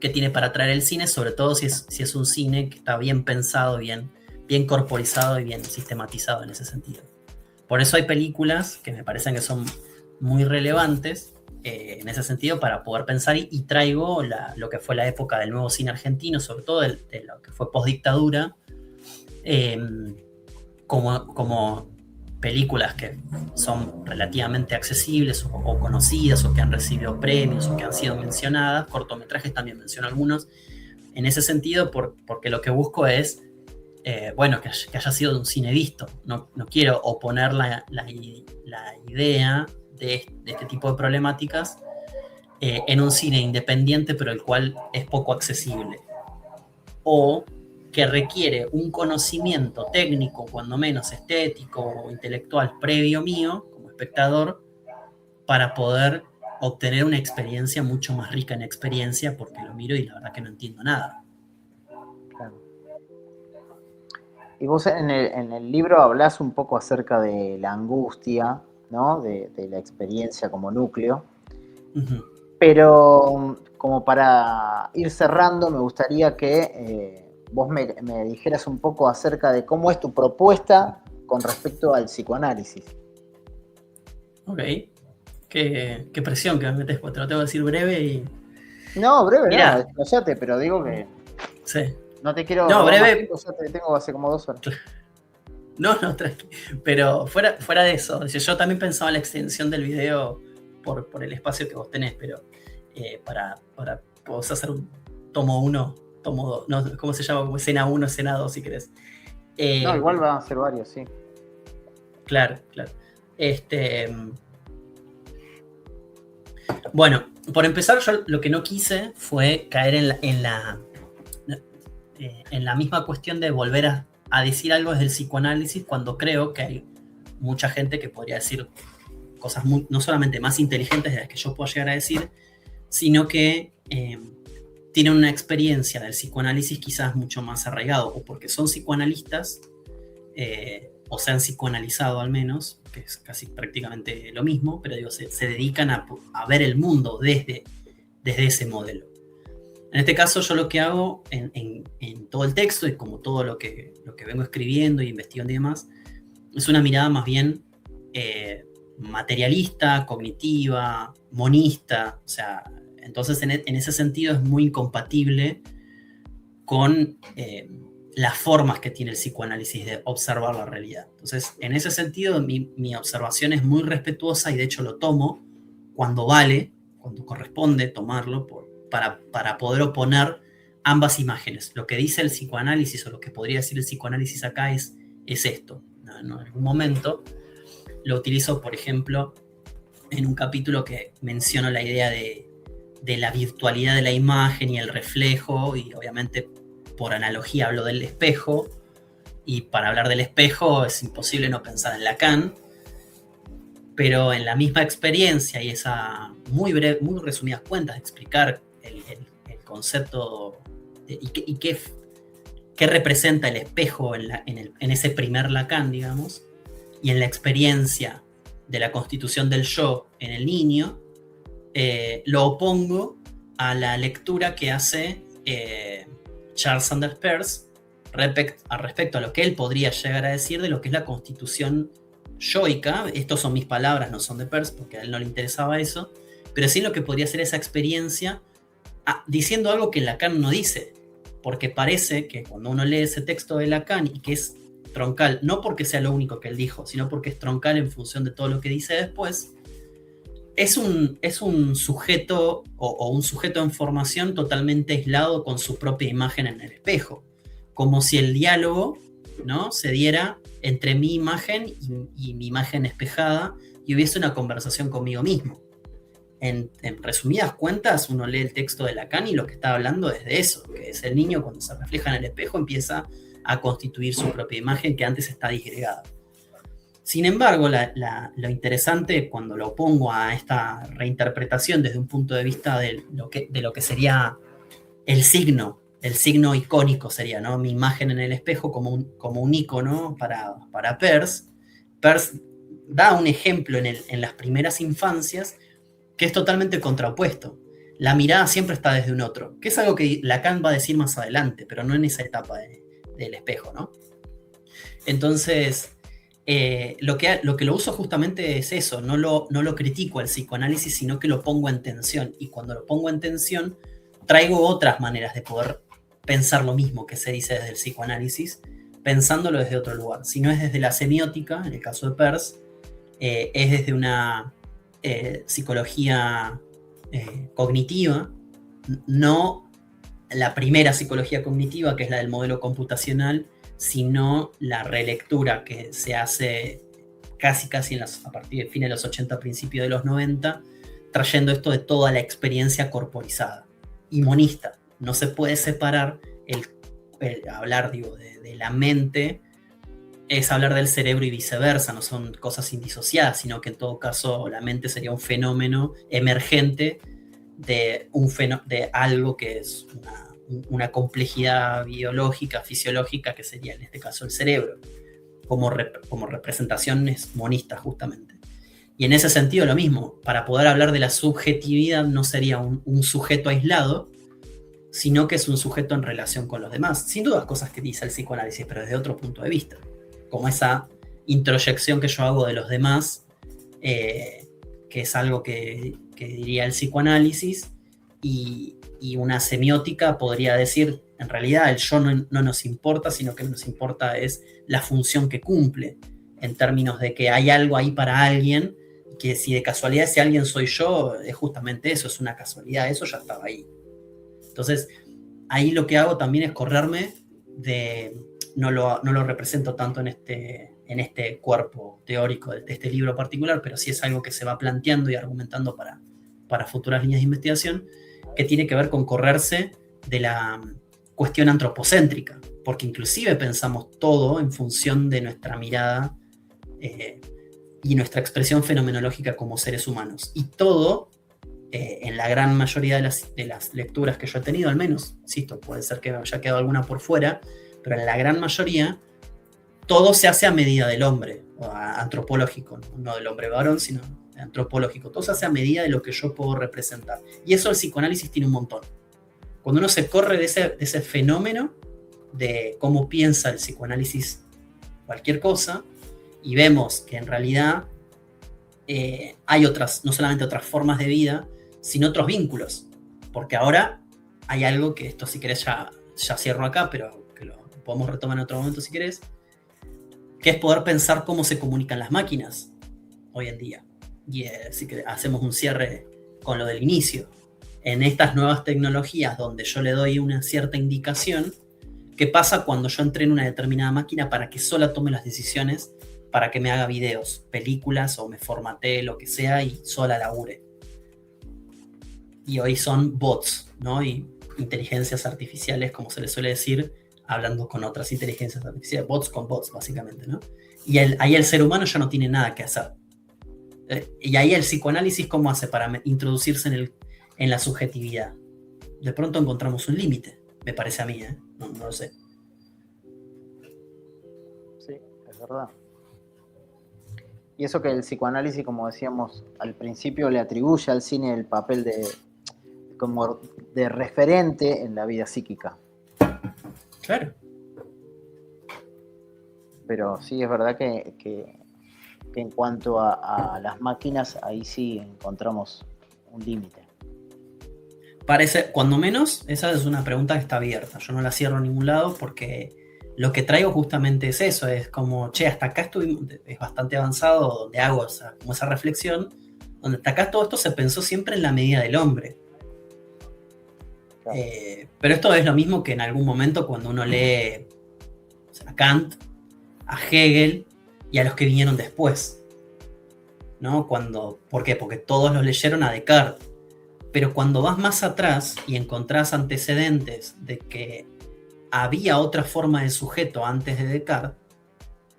que tiene para traer el cine, sobre todo si es un cine que está bien pensado, bien corporizado y bien sistematizado en ese sentido. Por eso hay películas que me parecen que son muy relevantes en ese sentido para poder pensar y traigo lo que fue la época del nuevo cine argentino, sobre todo de lo que fue postdictadura, como películas que son relativamente accesibles o conocidas o que han recibido premios o que han sido mencionadas, cortometrajes también menciono algunos, en ese sentido porque lo que busco es que haya sido de un cine visto. No quiero oponer la idea de este tipo de problemáticas en un cine independiente pero el cual es poco accesible o que requiere un conocimiento técnico, cuando menos estético o intelectual previo mío como espectador para poder obtener una experiencia mucho más rica en experiencia porque lo miro y la verdad que no entiendo nada. Claro. Y vos en el libro hablás un poco acerca de la angustia, ¿no? De la experiencia como núcleo. Uh-huh. Pero como para ir cerrando, me gustaría que vos me dijeras un poco acerca de cómo es tu propuesta con respecto al psicoanálisis. Ok. Qué presión que me metes, pues te lo tengo que decir breve y... No, breve no, explayate, pero digo que... Sí. No te quiero... No, breve... Ya te tengo hace como 2 horas. No, tranquilo. Pero fuera de eso, yo también pensaba en la extensión del video por el espacio que vos tenés, pero para podés hacer un tomo 1, tomo 2, no, ¿cómo se llama? Como escena 1, escena 2, si querés. No, igual van a ser varios, sí. Claro. Bueno, por empezar, yo lo que no quise fue caer en la misma cuestión de volver a decir algo desde el psicoanálisis cuando creo que hay mucha gente que podría decir cosas no solamente más inteligentes de las que yo puedo llegar a decir, sino que tienen una experiencia del psicoanálisis quizás mucho más arraigado, o porque son psicoanalistas, o se han psicoanalizado al menos, que es casi prácticamente lo mismo, pero digo, se dedican a ver el mundo desde ese modelo. En este caso yo lo que hago en todo el texto, y como todo lo que vengo escribiendo y investigando y demás, es una mirada más bien materialista, cognitiva, monista. O sea, entonces en ese sentido es muy incompatible con las formas que tiene el psicoanálisis de observar la realidad. Entonces, en ese sentido, mi observación es muy respetuosa, y de hecho lo tomo cuando vale, cuando corresponde tomarlo, para poder oponer ambas imágenes. Lo que dice el psicoanálisis, o lo que podría decir el psicoanálisis acá, es esto. En algún momento lo utilizo, por ejemplo, en un capítulo que menciono la idea de la virtualidad de la imagen y el reflejo, y obviamente por analogía hablo del espejo, y para hablar del espejo es imposible no pensar en Lacan, pero en la misma experiencia y esa muy resumidas cuentas de explicar el concepto y qué representa el espejo en ese primer Lacan, digamos, y en la experiencia de la constitución del yo en el niño, lo opongo a la lectura que hace Charles Sanders Peirce respecto a lo que él podría llegar a decir de lo que es la constitución yoica. Estos son mis palabras, no son de Peirce, porque a él no le interesaba eso, pero sí lo que podría ser esa experiencia, diciendo algo que Lacan no dice, porque parece que cuando uno lee ese texto de Lacan, y que es troncal, no porque sea lo único que él dijo, sino porque es troncal en función de todo lo que dice después, es un sujeto o un sujeto en formación totalmente aislado con su propia imagen en el espejo, como si el diálogo, ¿no?, se diera entre mi imagen y mi imagen espejada, y hubiese una conversación conmigo mismo. En resumidas cuentas, uno lee el texto de Lacan y lo que está hablando es de eso, que es el niño cuando se refleja en el espejo empieza a constituir su propia imagen que antes está disgregada. Sin embargo, lo interesante cuando lo opongo a esta reinterpretación desde un punto de vista de lo que sería el signo icónico sería, ¿no?, mi imagen en el espejo como un icono para Peirce. Peirce da un ejemplo en las primeras infancias que es totalmente contrapuesto. La mirada siempre está desde un otro, que es algo que Lacan va a decir más adelante, pero no en esa etapa del espejo, ¿no? Entonces, lo que lo uso justamente es eso, no lo critico al psicoanálisis, sino que lo pongo en tensión, y cuando lo pongo en tensión, traigo otras maneras de poder pensar lo mismo que se dice desde el psicoanálisis, pensándolo desde otro lugar. Si no es desde la semiótica, en el caso de Peirce, es desde una psicología cognitiva, no la primera psicología cognitiva, que es la del modelo computacional, sino la relectura que se hace casi a partir del fin de los 80, principios de los 90, trayendo esto de toda la experiencia corporizada y monista. No se puede separar el hablar, digo, de la mente, es hablar del cerebro y viceversa, no son cosas indisociadas, sino que en todo caso la mente sería un fenómeno emergente de algo que es una complejidad biológica, fisiológica, que sería en este caso el cerebro, como representaciones monistas justamente. Y en ese sentido lo mismo, para poder hablar de la subjetividad no sería un sujeto aislado, sino que es un sujeto en relación con los demás. Sin duda cosas que dice el psicoanálisis, pero desde otro punto de vista, como esa introyección que yo hago de los demás, que es algo que diría el psicoanálisis, y una semiótica podría decir, en realidad el yo no nos importa, sino que nos importa es la función que cumple, en términos de que hay algo ahí para alguien, que si de casualidad ese alguien soy yo, es justamente eso, es una casualidad, eso ya estaba ahí. Entonces, ahí lo que hago también es correrme de... No lo represento tanto en este cuerpo teórico de este libro particular, pero sí es algo que se va planteando y argumentando para futuras líneas de investigación, que tiene que ver con correrse de la cuestión antropocéntrica, porque inclusive pensamos todo en función de nuestra mirada y nuestra expresión fenomenológica como seres humanos, y todo en la gran mayoría de las lecturas que yo he tenido, al menos, insisto, puede ser que haya quedado alguna por fuera, pero en la gran mayoría todo se hace a medida del hombre, o antropológico, no del hombre varón, sino antropológico. Todo se hace a medida de lo que yo puedo representar. Y eso el psicoanálisis tiene un montón. Cuando uno se corre de ese fenómeno de cómo piensa el psicoanálisis cualquier cosa, y vemos que en realidad hay otras, no solamente otras formas de vida, sino otros vínculos. Porque ahora hay algo que esto, si querés, ya cierro acá, pero que lo podemos retomar en otro momento si querés, que es poder pensar cómo se comunican las máquinas hoy en día. Y así que hacemos un cierre con lo del inicio. En estas nuevas tecnologías donde yo le doy una cierta indicación, ¿qué pasa cuando yo entreno una determinada máquina para que sola tome las decisiones, para que me haga videos, películas o me formatee lo que sea y sola labure? Y hoy son bots, ¿no? Y inteligencias artificiales, como se les suele decir, hablando con otras inteligencias artificiales, bots con bots, básicamente, ¿no? Y ahí el ser humano ya no tiene nada que hacer. Y ahí el psicoanálisis, ¿cómo hace para introducirse en la subjetividad? De pronto encontramos un límite, me parece a mí, ¿eh? No lo sé. Sí, es verdad. Y eso que el psicoanálisis, como decíamos al principio, le atribuye al cine el papel como de referente en la vida psíquica. Claro. Pero sí, es verdad que en cuanto a las máquinas, ahí sí encontramos un límite. Parece, cuando menos, esa es una pregunta que está abierta. Yo no la cierro a ningún lado porque lo que traigo justamente es eso. Es como, che, hasta acá es bastante avanzado, donde hago como esa reflexión, donde hasta acá todo esto se pensó siempre en la medida del hombre. Claro. Pero esto es lo mismo que en algún momento cuando uno lee a Kant, a Hegel y a los que vinieron después, ¿no? ¿Por qué? Porque todos los leyeron a Descartes. Pero cuando vas más atrás y encontrás antecedentes de que había otra forma de sujeto antes de Descartes,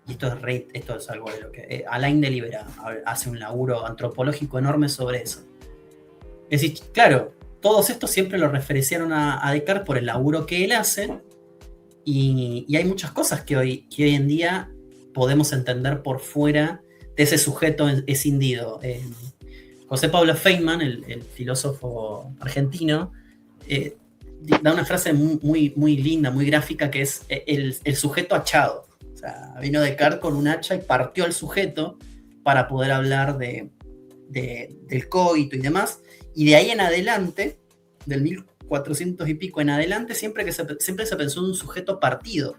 y esto es algo de lo que Alain de Libera hace un laburo antropológico enorme sobre eso. Es decir, claro, todos estos siempre lo referenciaron a Descartes por el laburo que él hace, y hay muchas cosas que hoy en día podemos entender por fuera de ese sujeto escindido. José Pablo Feynman, el filósofo argentino, da una frase muy, muy linda, muy gráfica, que es el sujeto hachado. O sea, vino Descartes con un hacha y partió al sujeto para poder hablar del coito y demás. Y de ahí en adelante, del 1400 y pico en adelante, siempre se pensó en un sujeto partido.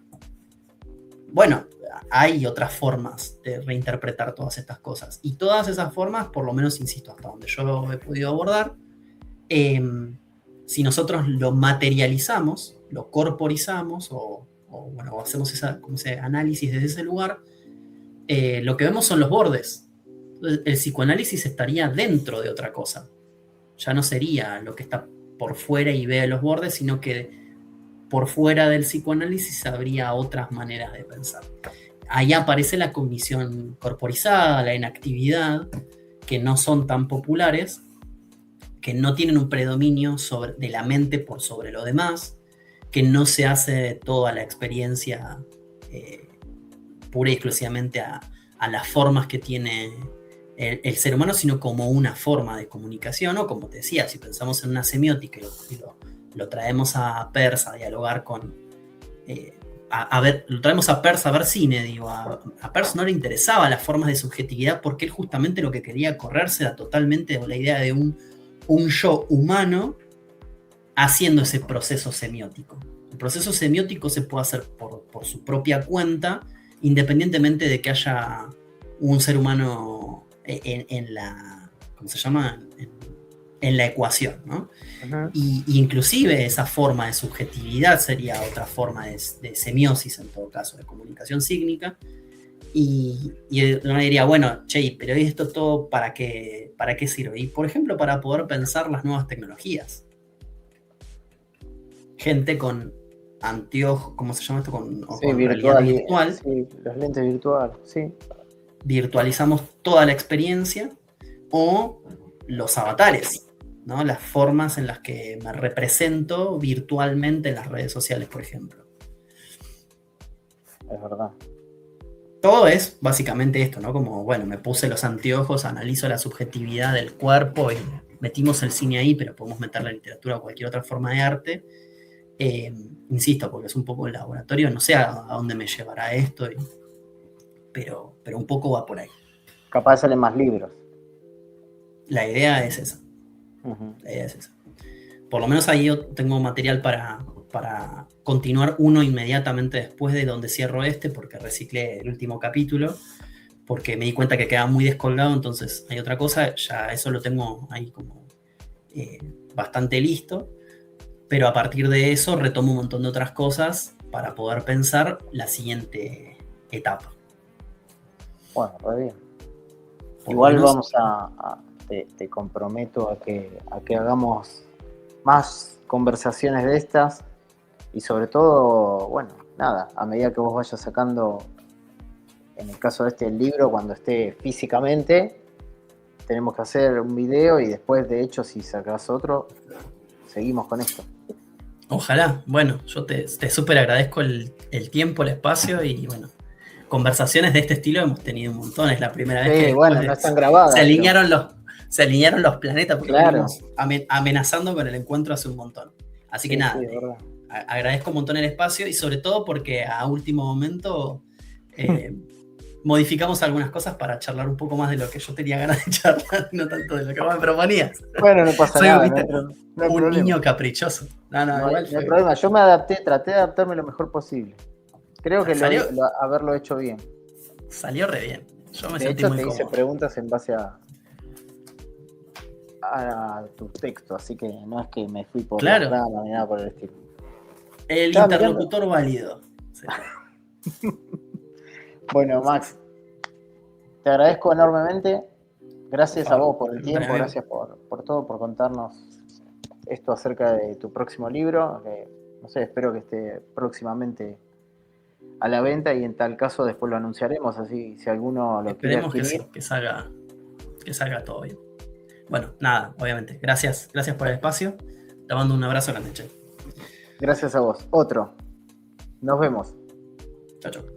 Bueno, hay otras formas de reinterpretar todas estas cosas. Y todas esas formas, por lo menos, insisto, hasta donde yo he podido abordar, si nosotros lo materializamos, lo corporizamos o hacemos ese análisis desde ese lugar, lo que vemos son los bordes. Entonces, el psicoanálisis estaría dentro de otra cosa. Ya no sería lo que está por fuera y ve los bordes, sino que por fuera del psicoanálisis habría otras maneras de pensar. Ahí aparece la cognición corporizada, la inactividad, que no son tan populares, que no tienen un predominio de la mente por sobre lo demás, que no se hace toda la experiencia pura y exclusivamente a las formas que tiene el ser humano, sino como una forma de comunicación, o como te decía, si pensamos en una semiótica y lo traemos a Peirce a dialogar con... lo traemos a Peirce a ver cine, digo, a Peirce no le interesaba las formas de subjetividad porque él justamente lo que quería correrse era totalmente la idea de un yo humano haciendo ese proceso semiótico. El proceso semiótico se puede hacer por su propia cuenta, independientemente de que haya un ser humano en la... ¿cómo se llama? En la ecuación, ¿no? Uh-huh. Y inclusive esa forma de subjetividad sería otra forma de semiosis, en todo caso, de comunicación sígnica. Y uno diría, bueno, che, pero ¿esto todo para qué sirve? Y, por ejemplo, para poder pensar las nuevas tecnologías. Gente con anteojos, ¿cómo se llama esto? Con realidad virtual. Sí, los lentes virtuales, sí. Virtualizamos toda la experiencia, o los avatares. ¿no? Las formas en las que me represento virtualmente en las redes sociales, por ejemplo. Es verdad. Todo es básicamente esto, ¿no? Como, bueno, me puse los anteojos, analizo la subjetividad del cuerpo y metimos el cine ahí, pero podemos meter la literatura o cualquier otra forma de arte. Insisto, porque es un poco el laboratorio, no sé a dónde me llevará esto, pero un poco va por ahí. Capaz salen más libros. La idea es esa. La idea es esa. Por lo menos ahí yo tengo material para continuar uno inmediatamente después de donde cierro este, porque reciclé el último capítulo, porque me di cuenta que quedaba muy descolgado, entonces hay otra cosa, ya eso lo tengo ahí como bastante listo, pero a partir de eso retomo un montón de otras cosas para poder pensar la siguiente etapa. Bueno, re bien. Por Igual menos, vamos te comprometo a que hagamos más conversaciones de estas y sobre todo, bueno, nada, a medida que vos vayas sacando, en el caso de este el libro, cuando esté físicamente, tenemos que hacer un video y después, de hecho, si sacás otro, seguimos con esto. ojalá, bueno, yo te súper agradezco el tiempo, el espacio y bueno, conversaciones de este estilo hemos tenido un montón. Es la primera vez que Sí, bueno, no están grabadas. Se alinearon los planetas porque claro, venimos amenazando con el encuentro hace un montón. Así que nada, sí, es verdad. agradezco un montón el espacio y sobre todo porque a último momento modificamos algunas cosas para charlar un poco más de lo que yo tenía ganas de charlar, no tanto de lo que vos me proponías. Bueno, no pasa Soy, nada, ¿viste? no hay Un problema. niño caprichoso. No hay problema. Yo me adapté, traté de adaptarme lo mejor posible. Creo que haberlo hecho bien. Salió re bien. Yo me de sentí hecho, muy te cómodo. hice preguntas en base a tu texto, así que no es que me fui por la rama ni nada por el estilo. El interlocutor válido. Sí. Bueno, Max, te agradezco enormemente. Gracias a vos por el tiempo, gracias por todo, por contarnos esto acerca de tu próximo libro. No sé, espero que esté próximamente a la venta y en tal caso después lo anunciaremos, así si alguno lo quiere adquirir. Esperemos que salga todo bien. Bueno, nada, obviamente. Gracias por el espacio. Te mando un abrazo grande, che. Gracias a vos. Otro. Nos vemos. Chao, chao.